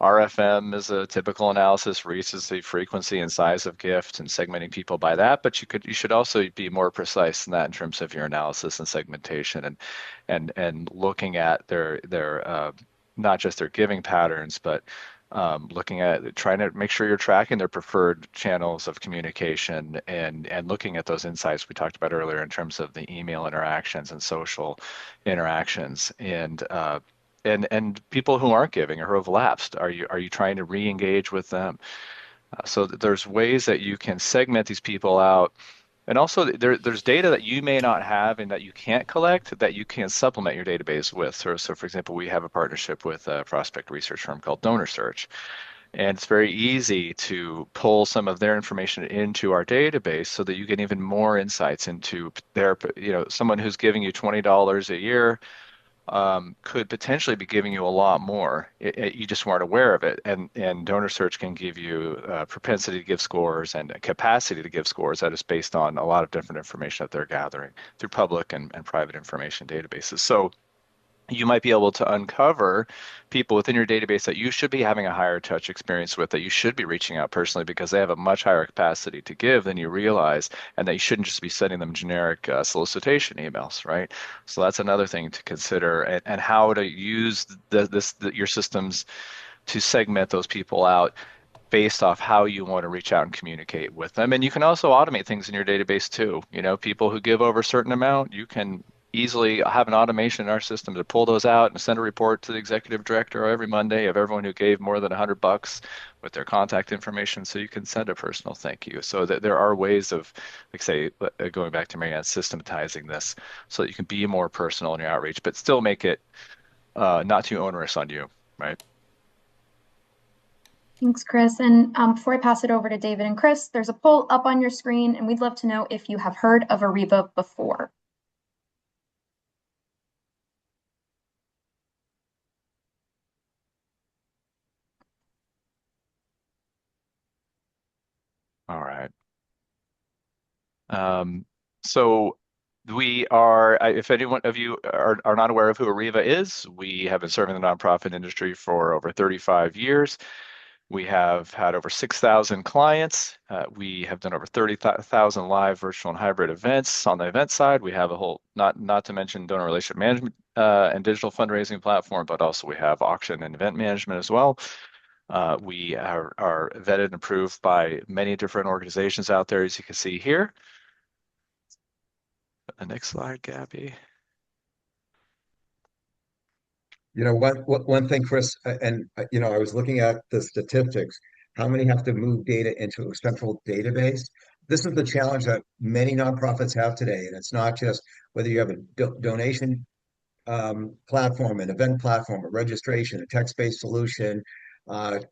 RFM is a typical analysis, recency, frequency, and size of gift, and segmenting people by that. But you should also be more precise than that in terms of your analysis and segmentation, and looking at their not just their giving patterns, but looking at trying to make sure you're tracking their preferred channels of communication, and looking at those insights we talked about earlier in terms of the email interactions and social interactions, and people who aren't giving or who have lapsed. Are you trying to re-engage with them? So there's ways that you can segment these people out. And also, there's data that you may not have and that you can't collect that you can supplement your database with. So for example, we have a partnership with a prospect research firm called Donor Search. And it's very easy to pull some of their information into our database so that you get even more insights into someone who's giving you $20 a year could potentially be giving you a lot more. You just weren't aware of it. And donor search can give you propensity to give scores and capacity to give scores that is based on a lot of different information that they're gathering through public and private information databases. So you might be able to uncover people within your database that you should be having a higher touch experience with, that you should be reaching out personally because they have a much higher capacity to give than you realize, and that you shouldn't just be sending them generic solicitation emails, right? So that's another thing to consider, and how to use your systems to segment those people out based off how you want to reach out and communicate with them. And you can also automate things in your database too. People who give over a certain amount, you can easily have an automation in our system to pull those out and send a report to the executive director every Monday of everyone who gave more than $100 with their contact information, so you can send a personal thank you. So that there are ways of, like say, going back to Marianne, systematizing this so that you can be more personal in your outreach, but still make it not too onerous on you, right? Thanks, Chris. And before I pass it over to David and Chris, there's a poll up on your screen, and we'd love to know if you have heard of Ariba before. All right. So we are, if anyone of you are not aware of who Ariva is, we have been serving the nonprofit industry for over 35 years. We have had over 6,000 clients. We have done over 30,000 live virtual and hybrid events. On the event side, we have a whole, not to mention donor relationship management and digital fundraising platform, but also we have auction and event management as well. We are vetted and approved by many different organizations out there, as you can see here. The next slide, Gabby. One thing, Chris, and I was looking at the statistics, how many have to move data into a central database? This is the challenge that many nonprofits have today, and it's not just whether you have a donation platform, an event platform, a registration, a text-based solution,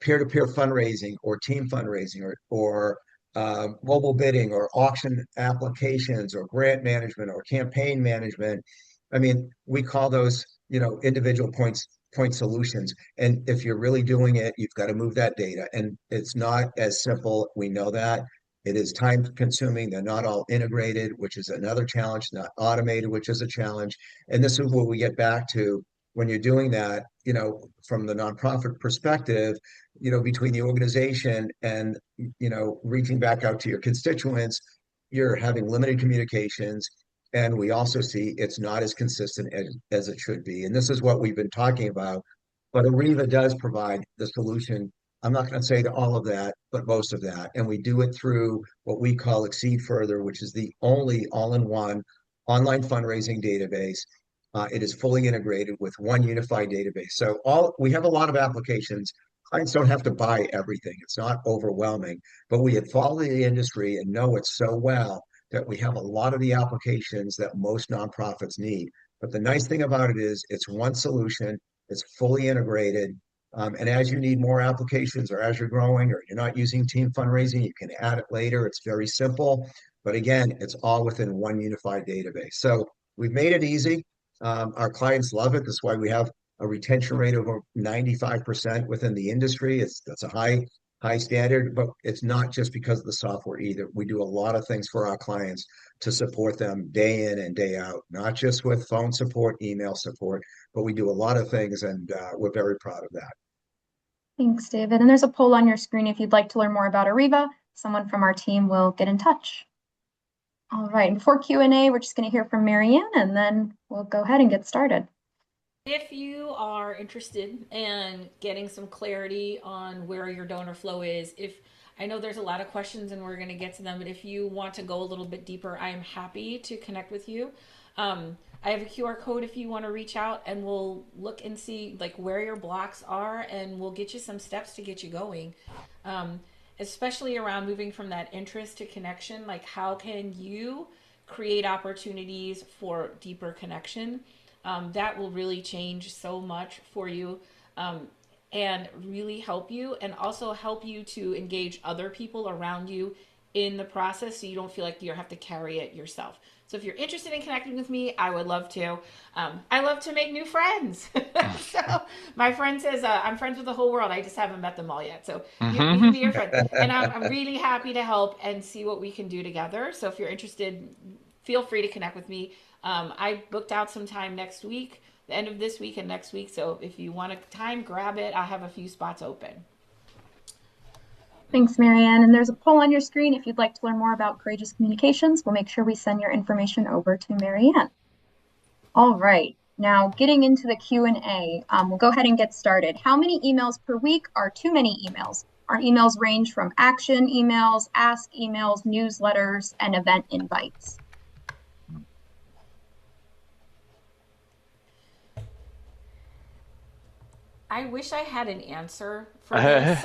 peer-to-peer fundraising or team fundraising or mobile bidding or auction applications or grant management or campaign management. I mean, we call those, individual point solutions. And if you're really doing it, you've got to move that data. And it's not as simple. We know that. It is time consuming. They're not all integrated, which is another challenge, not automated, which is a challenge. And this is where we get back to when you're doing that, from the nonprofit perspective, between the organization and, reaching back out to your constituents, you're having limited communications. And we also see it's not as consistent as it should be. And this is what we've been talking about. But Ariva does provide the solution. I'm not going to say to all of that, but most of that. And we do it through what we call Exceed Further, which is the only all-in-one online fundraising database. It is fully integrated with one unified database. So we have a lot of applications. Clients don't have to buy everything. It's not overwhelming, but we have followed the industry and know it so well that we have a lot of the applications that most nonprofits need. But the nice thing about it is it's one solution, it's fully integrated. And as you need more applications or as you're growing or you're not using team fundraising, you can add it later. It's very simple. But again, it's all within one unified database. So we've made it easy. Our clients love it. That's why we have a retention rate of over 95% within the industry. That's a high standard, but it's not just because of the software either. We do a lot of things for our clients to support them day in and day out, not just with phone support, email support, but we do a lot of things, and we're very proud of that. Thanks, David. And there's a poll on your screen if you'd like to learn more about Ariva. Someone from our team will get in touch. All right, and for Q&A, we're just going to hear from Marianne, and then we'll go ahead and get started. If you are interested in getting some clarity on where your donor flow is, if I know there's a lot of questions and we're going to get to them, but if you want to go a little bit deeper, I am happy to connect with you. I have a QR code if you want to reach out, and we'll look and see like where your blocks are, and we'll get you some steps to get you going. Especially around moving from that interest to connection, like how can you create opportunities for deeper connection? That will really change so much for you, and really help you, and also help you to engage other people around you in the process so you don't feel like you have to carry it yourself. So if you're interested in connecting with me, I would love to. I love to make new friends. So my friend says, I'm friends with the whole world. I just haven't met them all yet. So you can be your friend. And I'm really happy to help and see what we can do together. So if you're interested, feel free to connect with me. I booked out some time next week, the end of this week and next week. So if you want a time, grab it. I have a few spots open. Thanks, Marianne. And there's a poll on your screen if you'd like to learn more about Courageous Communications. We'll make sure we send your information over to Marianne. All right, now getting into the Q&A, we'll go ahead and get started. How many emails per week are too many emails? Our emails range from action emails, ask emails, newsletters, and event invites. I wish I had an answer for this.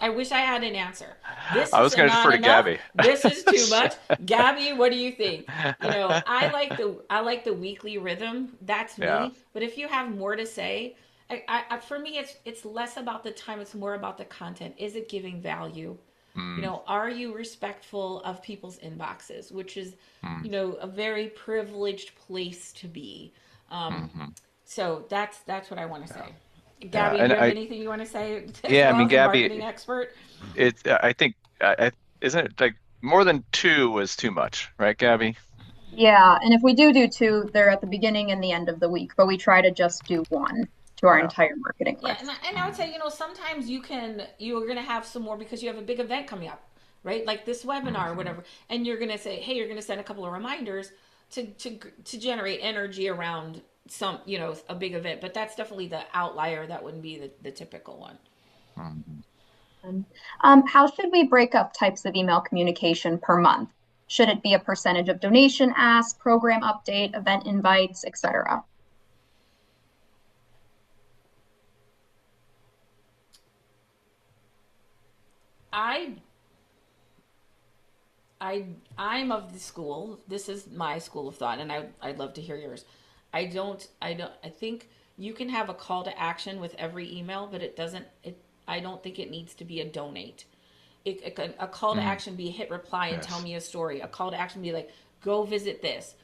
I wish I had an answer. This I is was going to not defer to enough. Gabby. This is too much. Gabby, what do you think? I like the weekly rhythm. That's Yeah. me. But if you have more to say, for me, it's less about the time. It's more about the content. Is it giving value? Mm, Are you respectful of people's inboxes, which is, mm, a very privileged place to be. Um, mhm. so that's what I want to Yeah. say. Yeah. Gabby, do And you have anything you want to say as yeah, I well mean, as a Gabby, marketing expert? I think, isn't it like more than two was too much, right, Gabby? Yeah, and if we do two, they're at the beginning and the end of the week, but we try to just do one to our Yeah. entire marketing Yeah, and list. I would say, sometimes you're going to have some more because you have a big event coming up, right? Like this webinar or Hmm. whatever, and you're going to say, hey, you're going to send a couple of reminders to generate energy around a big event. But that's definitely the outlier. That wouldn't be the typical one. Hmm. How should we break up types of email communication per month? Should it be a percentage of donation ask, program update, event invites, etc.? I I I'm of the school. This is my school of thought, and I'd love to hear yours. I think you can have a call to action with every email, but it doesn't. It I don't think it needs to be a donate. A call to Mm, action be hit reply and tell yes. me a story. A call to action be like go visit this.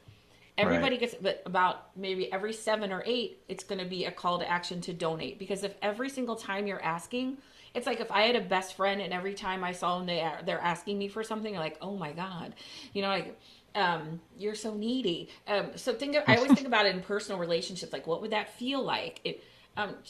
Right. Everybody gets, but about maybe every 7 or 8, it's going to be a call to action to donate. Because if every single time you're asking, it's like if I had a best friend and every time I saw them, they're asking me for something, like, oh my God, like, you're so needy. I always think about it in personal relationships. Like, what would that feel like?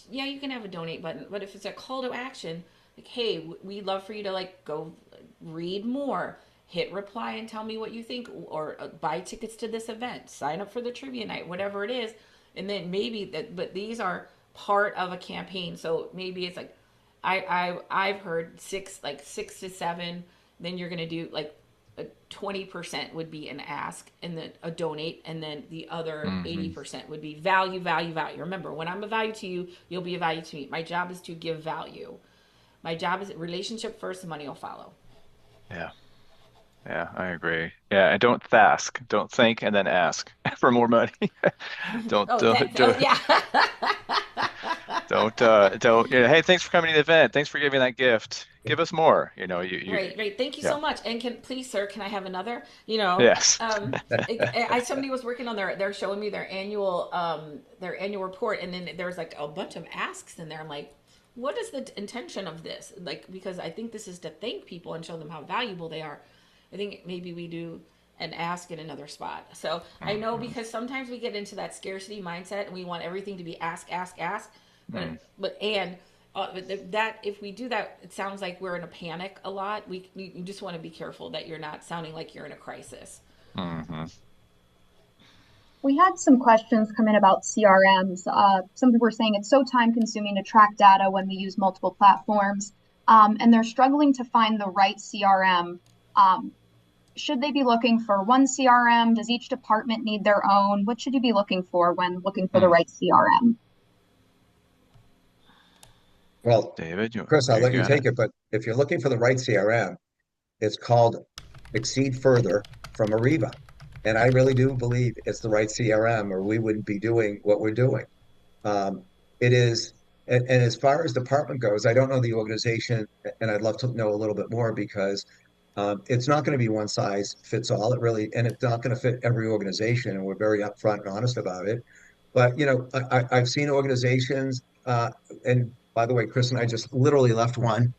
Yeah, you can have a donate button, but if it's a call to action, like, hey, we'd love for you to like go read more, hit reply and tell me what you think, or buy tickets to this event, sign up for the trivia night, whatever it is. And then maybe that, but these are part of a campaign. So maybe it's like, I've heard six to seven. Then you're going to do like a 20% would be an ask and then a donate. And then the other Hmm. 80% would be value, value, value. Remember, when I'm a value to you, you'll be a value to me. My job is to give value. My job is relationship first, money will follow. Yeah. Yeah, I agree. Yeah, and don't ask. Don't think and then ask for more money. Don't, Oh, don't, don't. yeah. don't, hey, thanks for coming to the event. Thanks for giving that gift. Give us more. Right, right. Thank you Yeah. so much. And can please, sir, can I have another? Yes. Somebody was working on they're showing me their annual report, and then there's like a bunch of asks in there. I'm like, what is the intention of this? Like, because I think this is to thank people and show them how valuable they are. I think maybe we do an ask in another spot. So I know Mhm. because sometimes we get into that scarcity mindset and we want everything to be ask, ask, ask, Mm. but that if we do that, it sounds like we're in a panic a lot. We just want to be careful that you're not sounding like you're in a crisis. Mhm. We had some questions come in about CRMs. Some people were saying it's so time consuming to track data when we use multiple platforms, and they're struggling to find the right CRM. Um, should they be looking for one CRM? Does each department need their own? What should you be looking for when looking for the Mm. right CRM? Well, David, Chris, I'll you let you got it. take it, but if you're looking for the right CRM, it's called Exceed Further from Ariba. And I really do believe it's the right CRM, or we wouldn't be doing what we're doing. Um, it is, and as far as department goes, I don't know the organization, and I'd love to know a little bit more because it's not going to be one size fits all. It really, and it's not going to fit every organization, and we're very upfront and honest about it. But I've seen organizations, and by the way, Chris and I just literally left one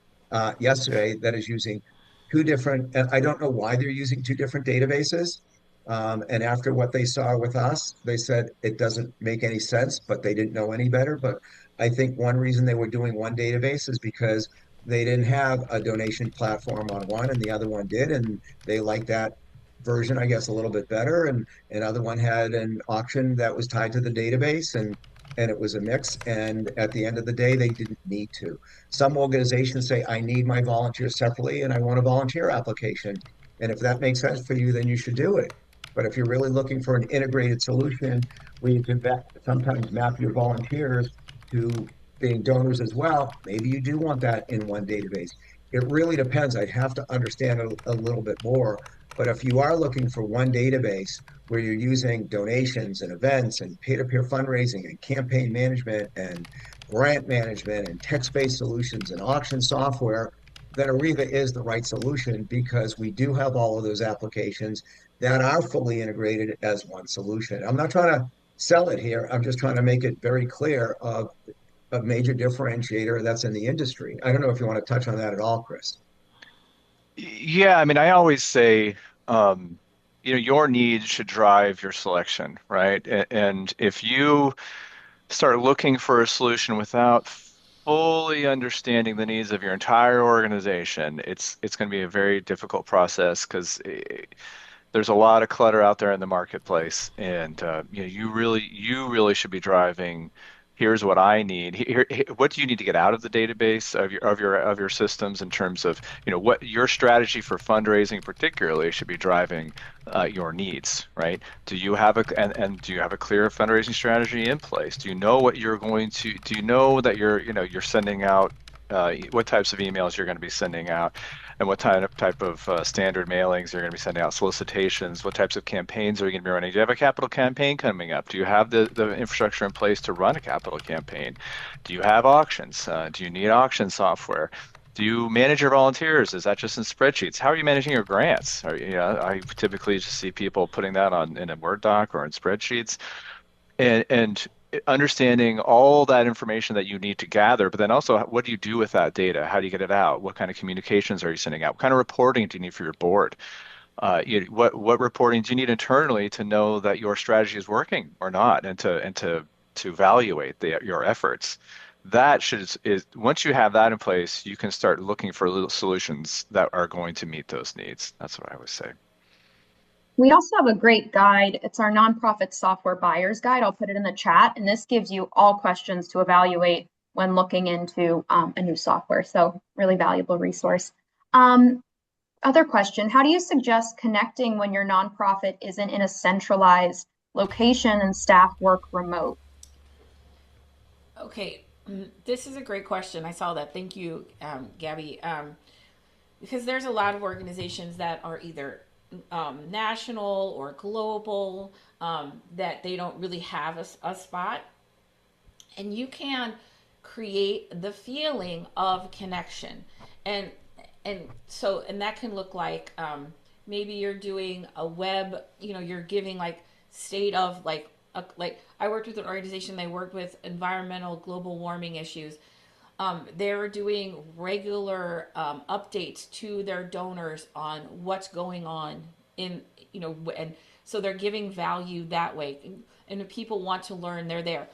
yesterday that is using two different. And I don't know why they're using two different databases. And after what they saw with us, they said it doesn't make any sense, but they didn't know any better. But I think one reason they were doing one database is because they didn't have a donation platform on one and the other one did, and they liked that version, I guess, a little bit better. And another one had an auction that was tied to the database, and it was a mix. And at the end of the day, they didn't need to. Some organizations say, I need my volunteers separately and I want a volunteer application. And if that makes sense for you, then you should do it. But if you're really looking for an integrated solution where you can sometimes map your volunteers to being donors as well, maybe you do want that in one database. It really depends. I'd have to understand a little bit more. But if you are looking for one database where you're using donations and events and peer-to-peer fundraising and campaign management and grant management and text-based solutions and auction software, then Ariva is the right solution because we do have all of those applications that are fully integrated as one solution. I'm not trying to sell it here. I'm just trying to make it very clear of a major differentiator that's in the industry. I don't know if you want to touch on that at all, Chris. Yeah, I mean, I always say, um, your needs should drive your selection, right? And if you start looking for a solution without fully understanding the needs of your entire organization, it's going to be a very difficult process because there's a lot of clutter out there in the marketplace, and you really should be driving. Here's what I need. What do you need to get out of the database of your systems in terms of what your strategy for fundraising particularly should be driving your needs, right? Do you have a clear fundraising strategy in place? Do you know what you're going to? Do you know that you're sending out what types of emails you're going to be sending out? And what type of standard mailings you're going to be sending out, solicitations, what types of campaigns are you going to be running? Do you have a capital campaign coming up? Do you have the infrastructure in place to run a capital campaign? Do you have auctions? Do you need auction software? Do you manage your volunteers? Is that just in spreadsheets? How are you managing your grants? I typically just see people putting that on in a Word doc or in spreadsheets and understanding all that information that you need to gather, but then also what do you do with that data? How do you get it out? What kind of communications are you sending out? What kind of reporting do you need for your board? What reporting do you need internally to know that your strategy is working or not, and to evaluate your efforts? That should is once you have that in place, you can start looking for little solutions that are going to meet those needs. That's what I would say. We also have a great guide. It's our nonprofit software buyer's guide. I'll put it in the chat, and this gives you all questions to evaluate when looking into a new software. So, really valuable resource. Um, Other question, how do you suggest connecting when your nonprofit isn't in a centralized location and staff work remote? Okay, this is a great question. I saw that. Thank you, Gabby. Because there's a lot of organizations that are either national or global, that they don't really have a spot, and you can create the feeling of connection. And and that can look like, maybe you're doing a web, you're giving like state of like I worked with an organization, they worked with environmental global warming issues. They're doing regular updates to their donors on what's going on in, and so they're giving value that way. And if people want to learn, they're there.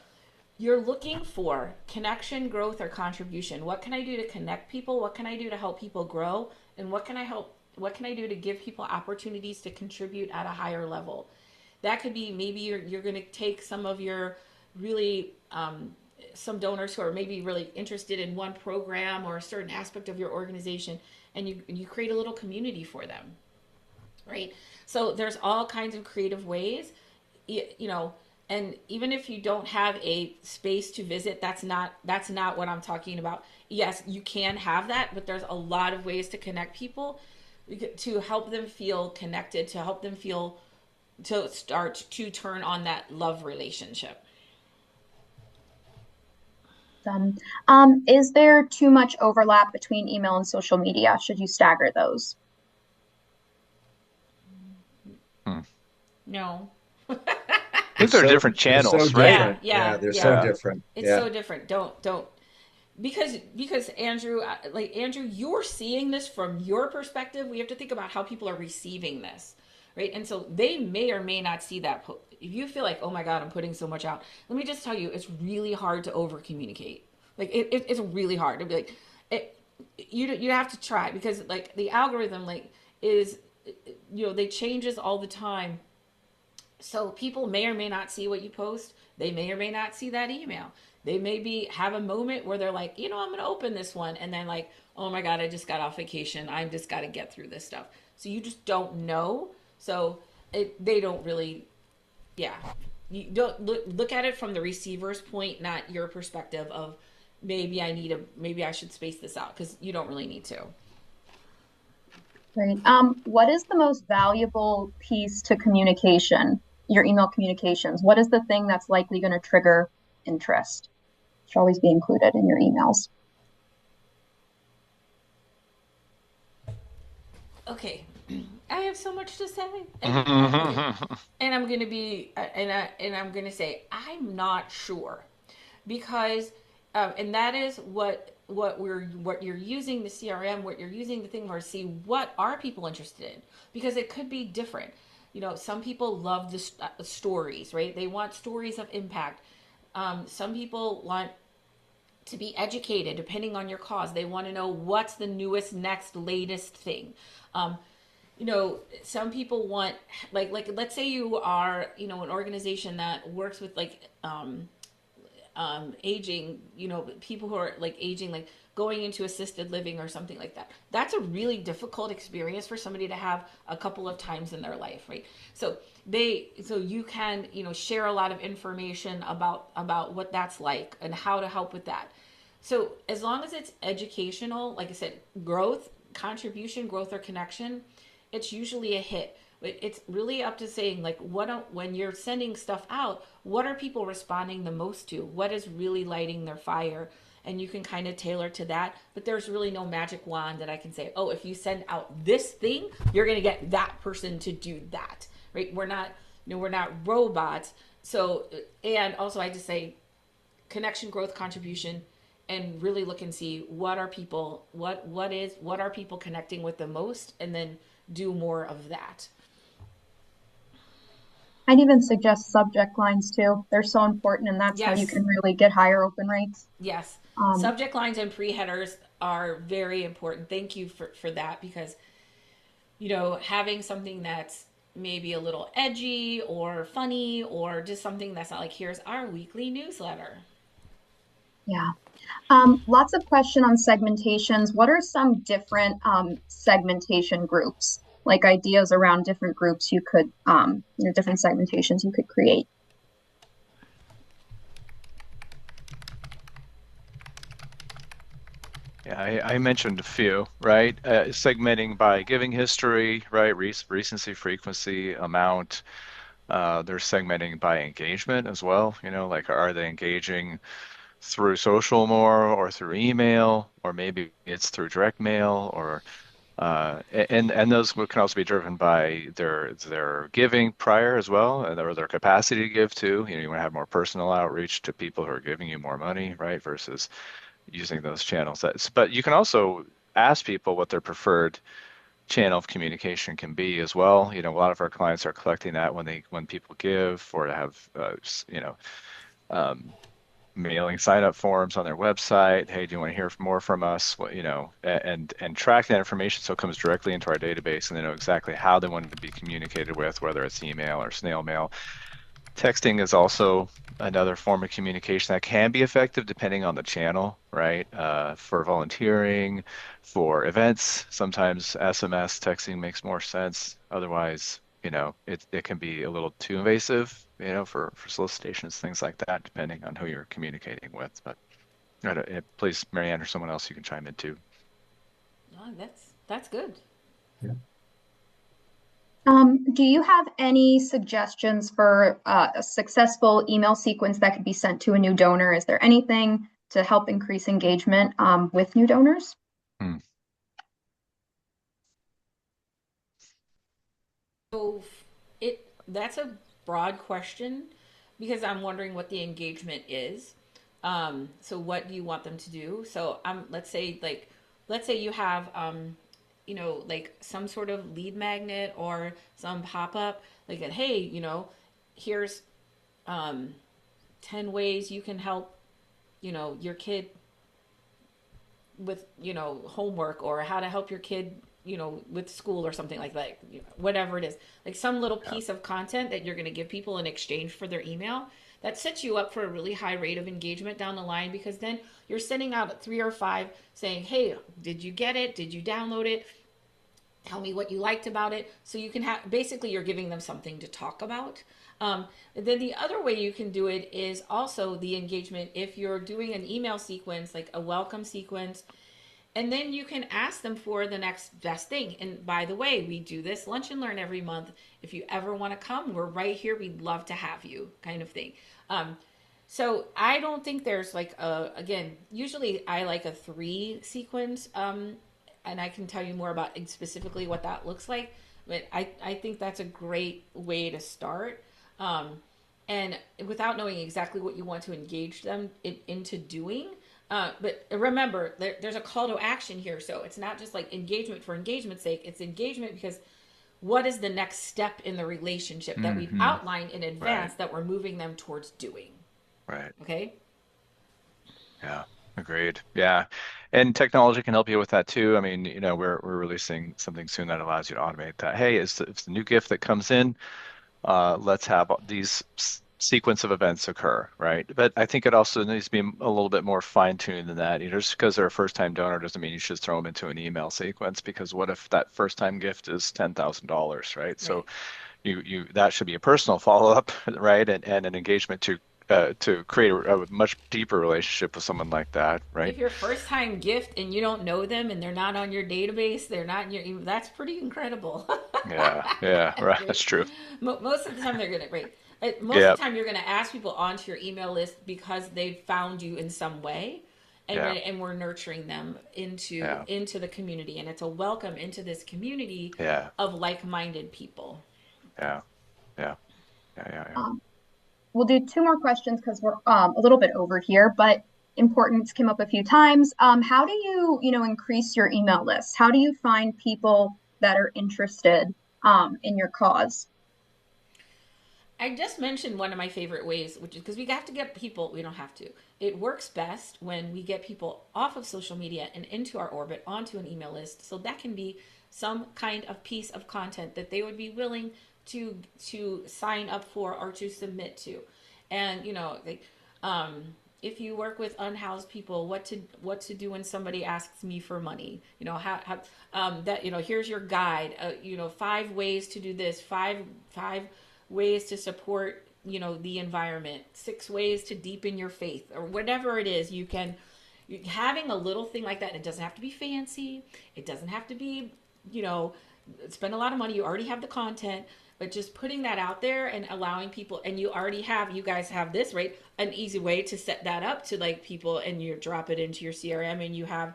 You're looking for connection, growth, or contribution. What can I do to connect people? What can I do to help people grow? And what can I do to give people opportunities to contribute at a higher level? That could be, maybe you're going to take some of your really, some donors who are maybe really interested in one program or a certain aspect of your organization, and you create a little community for them, right? So there's all kinds of creative ways, you know. And even if you don't have a space to visit, that's not what I'm talking about. Yes, you can have that, but there's a lot of ways to connect people, to help them feel connected, to help them feel, to start to turn on that love relationship. Is there too much overlap between email and social media? Should you stagger those? Hmm. No. I think they're different They're so channels, right? different. Yeah, Yeah, yeah, they're so yeah. Yeah. different. It's Yeah. so different. Don't because Andrew, like Andrew, you're seeing this from your perspective. We have to think about how people are receiving this, right? And so they may or may not see that. If you feel like, oh my God, I'm putting so much out, let me just tell you, it's really hard to over communicate. Like it's really hard to be like, it, you have to try, because like the algorithm like is, they changes all the time. So people may or may not see what you post. They may or may not see that email. They maybe have a moment where they're like, I'm going to open this one. And then like, oh my God, I just got off vacation. I just got to get through this stuff. So you just don't know. So they don't really, yeah. You don't look at it from the receiver's point, not your perspective of maybe I should space this out, because you don't really need to. Great. What is the most valuable piece to communication, your email communications? What is the thing that's likely going to trigger interest? Should always be included in your emails. Okay, I have so much to say, and I'm gonna be and I'm gonna say I'm not sure, because and that is what you're using the CRM, what you're using the thing for, see what are people interested in, because it could be different. Some people love the stories, right? They want stories of impact. Some people want to be educated depending on your cause. They want to know what's the newest, next, latest thing. Um, some people want, like let's say you are, an organization that works with like aging, people who are like aging, like going into assisted living or something like that. That's a really difficult experience for somebody to have a couple of times in their life, right? So you can, share a lot of information about what that's like and how to help with that. So as long as it's educational, like I said, growth, contribution, growth, or connection, it's usually a hit. It's really up to saying, like, when you're sending stuff out, what are people responding the most to? What is really lighting their fire? And you can kind of tailor to that. But there's really no magic wand that I can say, oh, if you send out this thing, you're going to get that person to do that, right? We're not robots. So, and also I just say connection, growth, contribution, and really look and see what are people, what are people connecting with the most, and then do more of that. I'd even suggest subject lines too. They're so important, and that's how you Yes, can really get higher open rates. yes. Um, Subject lines and pre-headers are very important. Thank you for that, because, having something that's maybe a little edgy or funny, or just something that's not like, here's our weekly newsletter. yeah. Lots of question on segmentations. What are some different segmentation groups? Like ideas around different groups you could, different segmentations you could create. Yeah, I mentioned a few, right? Segmenting by giving history, right? Recency, frequency, amount. They're segmenting by engagement as well. Like, are they engaging through social more or through email, or maybe it's through direct mail or and those can also be driven by their giving prior as well, or their capacity to give too. You want to have more personal outreach to people who are giving you more money, right? Versus using those channels. But you can also ask people what their preferred channel of communication can be as well. A lot of our clients are collecting that when people give, or to have um, mailing sign up forms on their website. Hey, do you want to hear more from us? And track that information so it comes directly into our database, and they know exactly how they want to be communicated with, whether it's email or snail mail. Texting is also another form of communication that can be effective depending on the channel, right? For volunteering, for events, sometimes SMS texting makes more sense. Otherwise, it can be a little too invasive, for solicitations, things like that, depending on who you're communicating with. But please, Marianne or someone else, you can chime in too. Oh, that's good. Yeah. Do you have any suggestions for a successful email sequence that could be sent to a new donor? Is there anything to help increase engagement with new donors? Hmm. So that's a broad question because I'm wondering what the engagement is. So what do you want them to do? So let's say you have like some sort of lead magnet or some pop up like that. Hey, here's um, 10 ways you can help your kid with homework, or how to help your kid with school or something like that, whatever it is, like some little Yeah. piece of content that you're going to give people in exchange for their email. That sets you up for a really high rate of engagement down the line, because then you're sending out 3 or 5 saying, hey, did you get it, did you download it, tell me what you liked about it. So you can have, basically you're giving them something to talk about. Then the other way you can do it is also the engagement. If you're doing an email sequence, like a welcome sequence, and then you can ask them for the next best thing. And by the way, we do this lunch and learn every month. If you ever want to come, we're right here. We'd love to have you, kind of thing. So I don't think there's like again, usually I like a 3 sequence, and I can tell you more about specifically what that looks like. But I think that's a great way to start. Um, and without knowing exactly what you want to engage them into doing. But remember, there's a call to action here. So it's not just like engagement for engagement's sake. It's engagement because what is the next step in the relationship that we've Hmm. outlined in Right. advance that we're moving them towards doing? Right. Okay? Yeah, agreed. Yeah. And technology can help you with that too. I mean, we're releasing something soon that allows you to automate that. Hey, it's the new gift that comes in. Let's have these sequence of events occur, right? But I think it also needs to be a little bit more fine-tuned than that. Just because they're a first-time donor doesn't mean you should throw them into an email sequence, because what if that first-time gift is $10,000, right? So Right. you that should be a personal follow-up, right? And an engagement to create a much deeper relationship with someone like that, right? If your first time gift and you don't know them and they're not on your database, they're not in your email, that's pretty incredible. Yeah, yeah, right. Right? That's true. Most of the time they're gonna right. Most of Yeah, the time you're gonna ask people onto your email list because they've found you in some way, yeah, and we're nurturing them into yeah, the community, and it's a welcome into this community yeah, of like-minded people. yeah, yeah, yeah, yeah, yeah. Um, we'll do two more questions because we're a little bit over here, but importance came up a few times. How do you, increase your email list? How do you find people that are interested in your cause? I just mentioned one of my favorite ways, which is because we have to get people, we don't have to. It works best when we get people off of social media and into our orbit onto an email list. So that can be some kind of piece of content that they would be willing to sign up for or to submit to. And if you work with unhoused people, what to do when somebody asks me for money, how that here's your guide, 5 ways to do this, five ways to support the environment, 6 ways to deepen your faith, or whatever it is. You can having a little thing like that. It doesn't have to be fancy, it doesn't have to be you know spend a lot of money. You already have the content, but just putting that out there and allowing people, and you guys have this, right? An easy way to set that up to like people, and you drop it into your CRM, and you have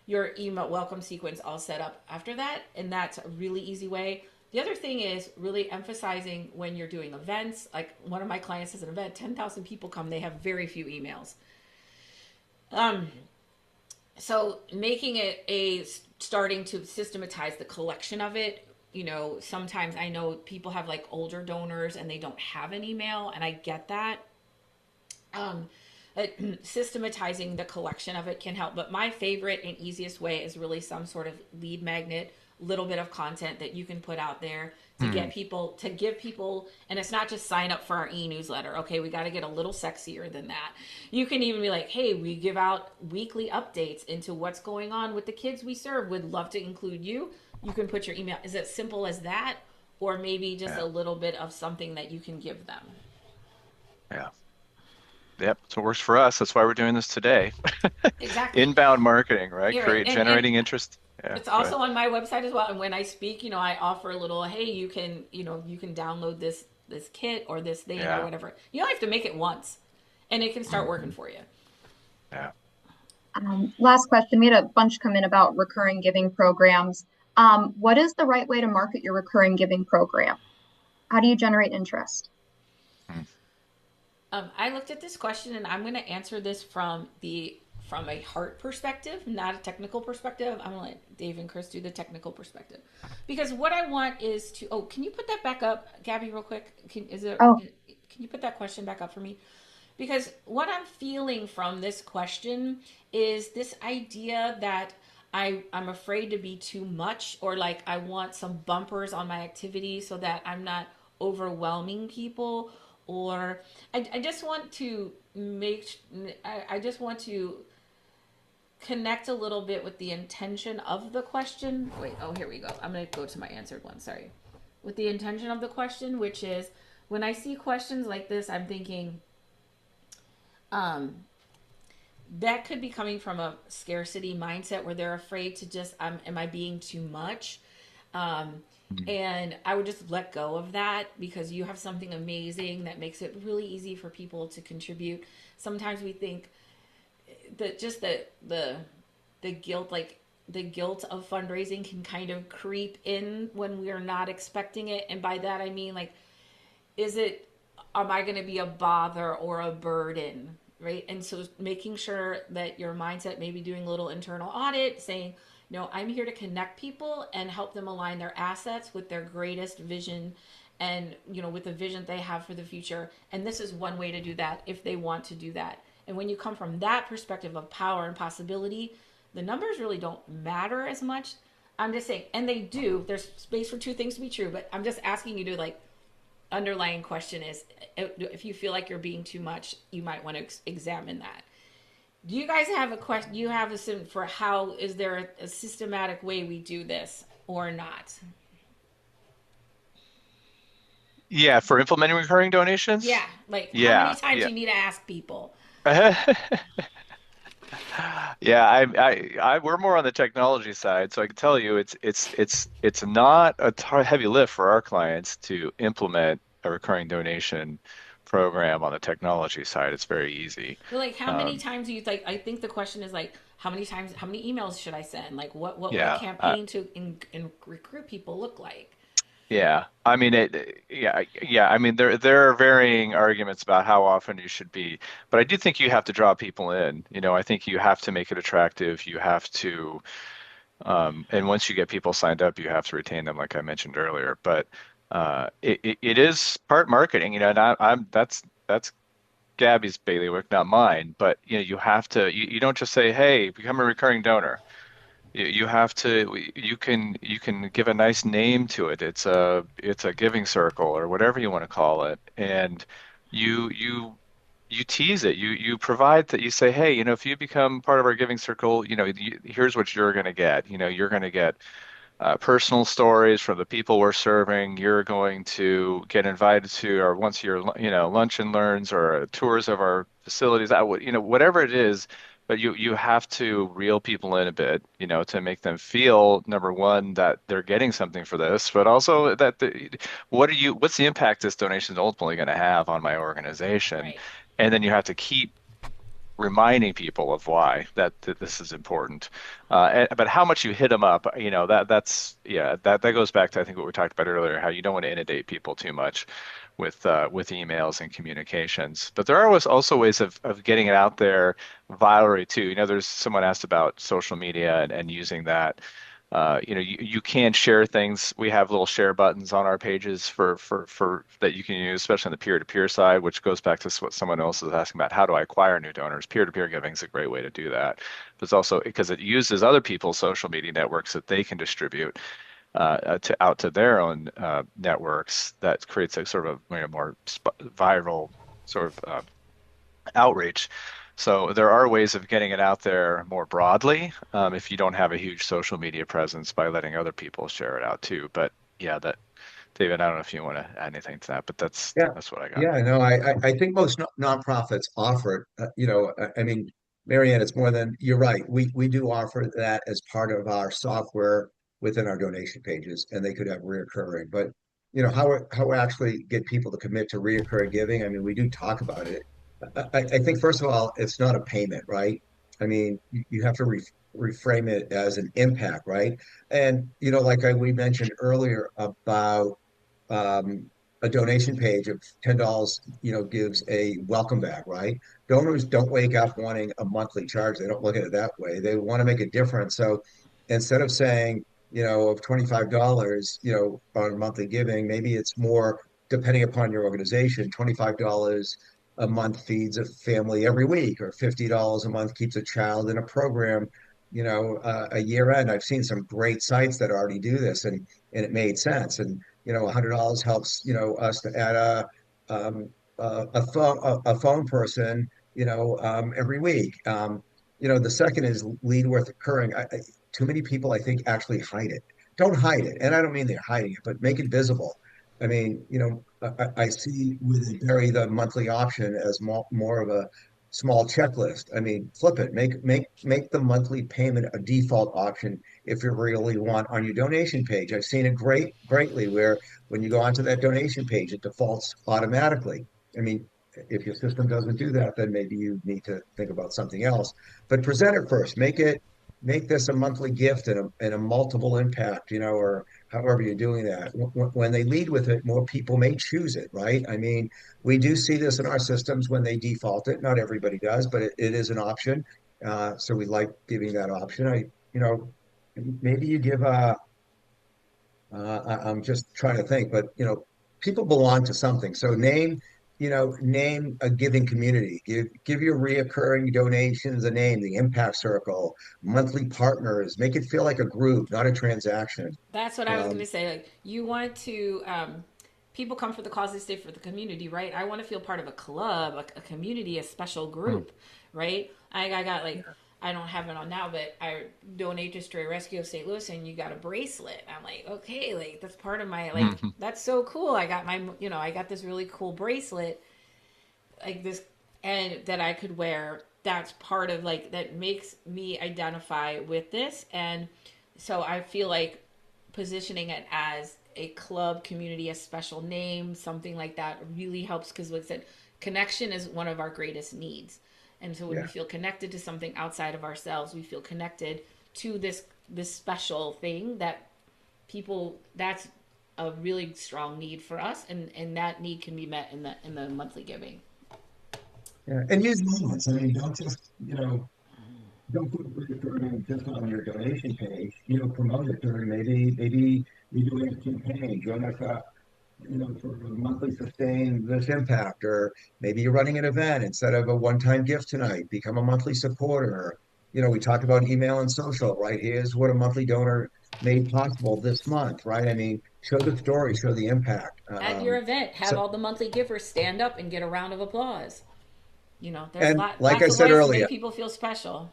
your email welcome sequence all set up after that. And that's a really easy way. The other thing is really emphasizing when you're doing events. Like one of my clients has an event, 10,000 people come, they have very few emails. Um, so making it a starting to systematize the collection of it. Sometimes I know people have like older donors and they don't have an email, and I get that. um, Systematizing the collection of it can help, but my favorite and easiest way is really some sort of lead magnet, little bit of content that you can put out there to Hmm. get people, to give people. And it's not just sign up for our e-newsletter. Okay, we got to get a little sexier than that. You can even be like, hey, we give out weekly updates into what's going on with the kids we serve, would love to include you. You can put your email, is it simple as that? Or maybe just a Yeah. little bit of something that you can give them. Yeah. Yep. So it works for us. That's why we're doing this today. Exactly. Inbound marketing, right? You're right. Create And generating interest. Yeah. it's Go also ahead. on my website as well. And when I speak, I offer a little, hey, you can download this kit or this thing or Yeah. whatever. You only have to make it once, and it can start working Hmm. for you. Yeah. Last question. We had a bunch come in about recurring giving programs. What is the right way to market your recurring giving program? How do you generate interest? Hmm. I looked at this question, and I'm going to answer this from a heart perspective, not a technical perspective. I'm going to let Dave and Chris do the technical perspective, because what I want is to. Oh, can you put that back up, Gabby, real quick? Oh, Can you put that question back up for me? Because what I'm feeling from this question is this idea that I'm afraid to be too much, or like I want some bumpers on my activity so that I'm not overwhelming people, or I just want to I just want to connect a little bit with the intention of the question. Wait, oh, here we go. I'm going to go to my answered one. Sorry. With the intention of the question, which is when I see questions like this, I'm thinking, um, that could be coming from a scarcity mindset where they're afraid to just, am I being too much? Um, Hmm. and I would just let go of that, because you have something amazing that makes it really easy for people to contribute. Sometimes we think that just the guilt, like the guilt of fundraising, can kind of creep in when we are not expecting it. And by that I mean, like, is it, am I going to be a bother or a burden, right? And so making sure that your mindset, maybe doing a little internal audit, saying, no, I'm here to connect people and help them align their assets with their greatest vision, and with the vision they have for the future. And this is one way to do that if they want to do that. And when you come from that perspective of power and possibility, the numbers really don't matter as much. I'm just saying, and they do, there's space for two things to be true, but I'm just asking you to, like, underlying question is, if you feel like you're being too much, you might want to examine that. Do you guys have a question? Do you have a sim for how, is there a systematic way we do this or not? Yeah. For implementing recurring donations. Yeah, like how many Yeah. times Yeah. you need to ask people? Yeah, we're more on the technology side, so I can tell you it's not a heavy lift for our clients to implement a recurring donation program on the technology side. It's very easy. But like, how many Um, times do you, like? I think the question is like, how many times, how many emails should I send? Like, what would a yeah, campaign to recruit people look like? yeah. I mean, yeah, yeah. I mean, there are varying arguments about how often you should be, but I do think you have to draw people in. I think you have to make it attractive. You have to. And once you get people signed up, you have to retain them, like I mentioned earlier. But it is part marketing, and that's Gabby's bailiwick, not mine. But you have to you don't just say, hey, become a recurring donor. You have to you can give a nice name to it. It's a giving circle or whatever you want to call it, and you tease it. You provide that. You say, hey, if you become part of our giving circle, here's what you're going to get. You're going to get personal stories from the people we're serving. You're going to get invited to our once a year, lunch and learns or tours of our facilities. Whatever it is, But you have to reel people in a bit, to make them feel, number one, that they're getting something for this, but also that what's the impact this donation is ultimately going to have on my organization? Right. And then you have to keep reminding people of why that this is important. But how much you hit them up, that's yeah, that goes back to I think what we talked about earlier, how you don't want to inundate people too much with emails and communications. But there are also ways of getting it out there virally too. There's someone asked about social media and using that. You can share things. We have little share buttons on our pages for that you can use, especially on the peer-to-peer side, which goes back to what someone else is asking about. How do I acquire new donors? Peer-to-peer giving is a great way to do that. But it's also because it uses other people's social media networks that they can distribute out to their own networks. That creates a sort of more viral sort of outreach. So there are ways of getting it out there more broadly, if you don't have a huge social media presence, by letting other people share it out too. But yeah, that David, I don't know if you want to add anything to that, but that's Yeah, that's what I got. yeah, no, I think most nonprofits offer it. I mean, Marianne, it's more than you're right. We do offer that as part of our software within our donation pages, and they could have reoccurring. But how we actually get people to commit to reoccurring giving. I mean, we do talk about it. I think first of all, it's not a payment, right? I mean, you have to reframe it as an impact, right? And like we mentioned earlier about a donation page of $10, gives a welcome back, right? Donors don't wake up wanting a monthly charge. They don't look at it that way. They want to make a difference. So instead of saying, of $25, on monthly giving, maybe it's more depending upon your organization. $25 a month feeds a family every week, or $50 a month keeps a child in a program, a year end. I've seen some great sites that already do this, and it made sense. And $100 helps, us to add a phone person, every week. The second is lead worth occurring. Too many people, I think, actually hide it. Don't hide it, and I don't mean they're hiding it, but make it visible. I mean, I see where they bury the monthly option as more of a small checklist. I mean, flip it, make the monthly payment a default option if you really want on your donation page. I've seen it greatly where when you go onto that donation page, it defaults automatically. I mean, if your system doesn't do that, then maybe you need to think about something else. But present it first. Make this a monthly gift and a multiple impact, or however you're doing that. When they lead with it, more people may choose it, right? I mean, we do see this in our systems when they default it. Not everybody does, but it is an option. So we like giving that option. Maybe you give I'm just trying to think, but people belong to something. So name a giving community. Give your reoccurring donations a name, the impact circle, monthly partners. Make it feel like a group, not a transaction. That's what I was going to Um, say. Like, you want to, people come for the cause, they stay for the community, right? I want to feel part of a club, a community, a special mm, group, right? I got like, I don't have it on now, but I donate to Stray Rescue of St. Louis, and you got a bracelet. I'm like, okay, like that's part of my like, Mhm. that's so cool. I got my, I got this really cool bracelet, like this, and that I could wear. That's part of like that makes me identify with this, and so I feel like positioning it as a club community, a special name, something like that really helps because, like I said, connection is one of our greatest needs. And so when we yeah. feel connected to something outside of ourselves, we feel connected to this special thing that people that's a really strong need for us, and that need can be met in the monthly giving. Yeah. And use moments. I mean, don't just, don't put recurring just on your donation page. Promote it during maybe you're doing a campaign. Join us for a monthly sustain this impact, or maybe you're running an event instead of a one-time gift tonight. Become a monthly supporter. We talked about email and social, right? Here's what a monthly donor made possible this month, right? I mean, show the story, show the impact. At your event, have So, all the monthly givers stand up and get a round of applause. There's and like I lots of said ways to earlier, make people feel special.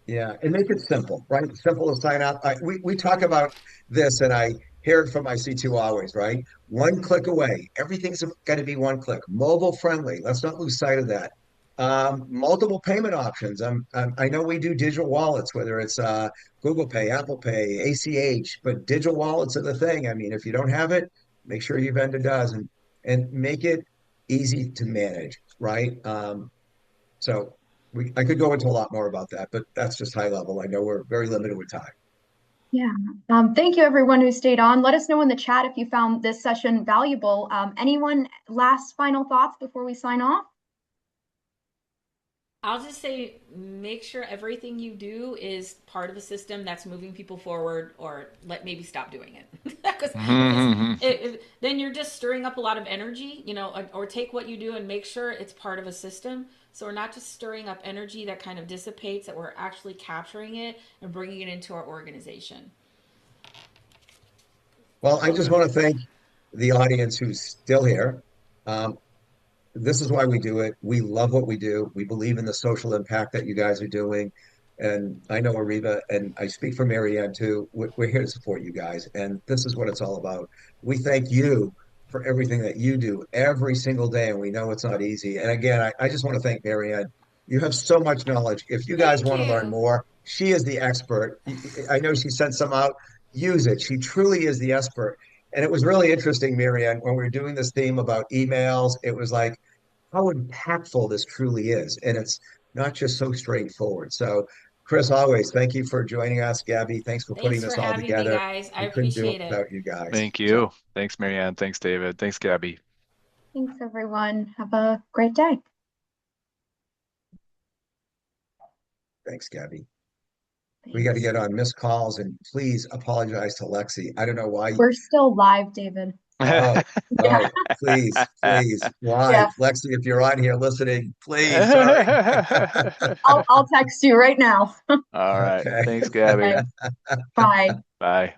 yeah, and make it simple, right? Simple to sign up. We talk about this, and I hear it from my C2 always, right? One click away. Everything's got to be one click. Mobile friendly. Let's not lose sight of that. Multiple payment options. I know we do digital wallets, whether it's Google Pay, Apple Pay, ACH, but digital wallets are the thing. I mean, if you don't have it, make sure your vendor does, and make it easy to manage, right? So I could go into a lot more about that, but that's just high level. I know we're very limited with time. Yeah. Thank you, everyone who stayed on. Let us know in the chat if you found this session valuable. Anyone last final thoughts before we sign off? I'll just say make sure everything you do is part of a system that's moving people forward, or maybe stop doing it. Because then you're just stirring up a lot of energy, or take what you do and make sure it's part of a system. So we're not just stirring up energy that kind of dissipates, that we're actually capturing it and bringing it into our organization. Well, I Those just are want to thank the audience who's still here. Um, this is why we do it. We love what we do. We believe in the social impact that you guys are doing. And I know Ariva, and I speak for Marianne too. We're here to support you guys. And this is what it's all about. We thank you for everything that you do every single day. And we know it's not easy. And again, I just want to thank Marianne. You have so much knowledge. If you guys Thank want to learn you. more, she is the expert. I know she sent some out. Use it. She truly is the expert. And it was really interesting, Marianne, when we were doing this theme about emails, it was like, how impactful this truly is. And it's not just so straightforward. So, Chris, always thank you for joining us. Gabby, thanks for putting Thanks for this all having me, together. guys. I We couldn't do it appreciate it. without you guys. Thank So, you. Thanks, Marianne. Thanks, David. Thanks, Gabby. Thanks, everyone. Have a great day. thanks, Gabby. We got to Thanks. get on missed calls and please apologize to Lexi. I don't know why. We're still live, David. Oh, Yeah. oh, please, please. Why? Yeah. Lexi, if you're on here listening, please, sorry. I'll text you right now. All right. Okay. Thanks, Gabby. Okay. Bye. Bye.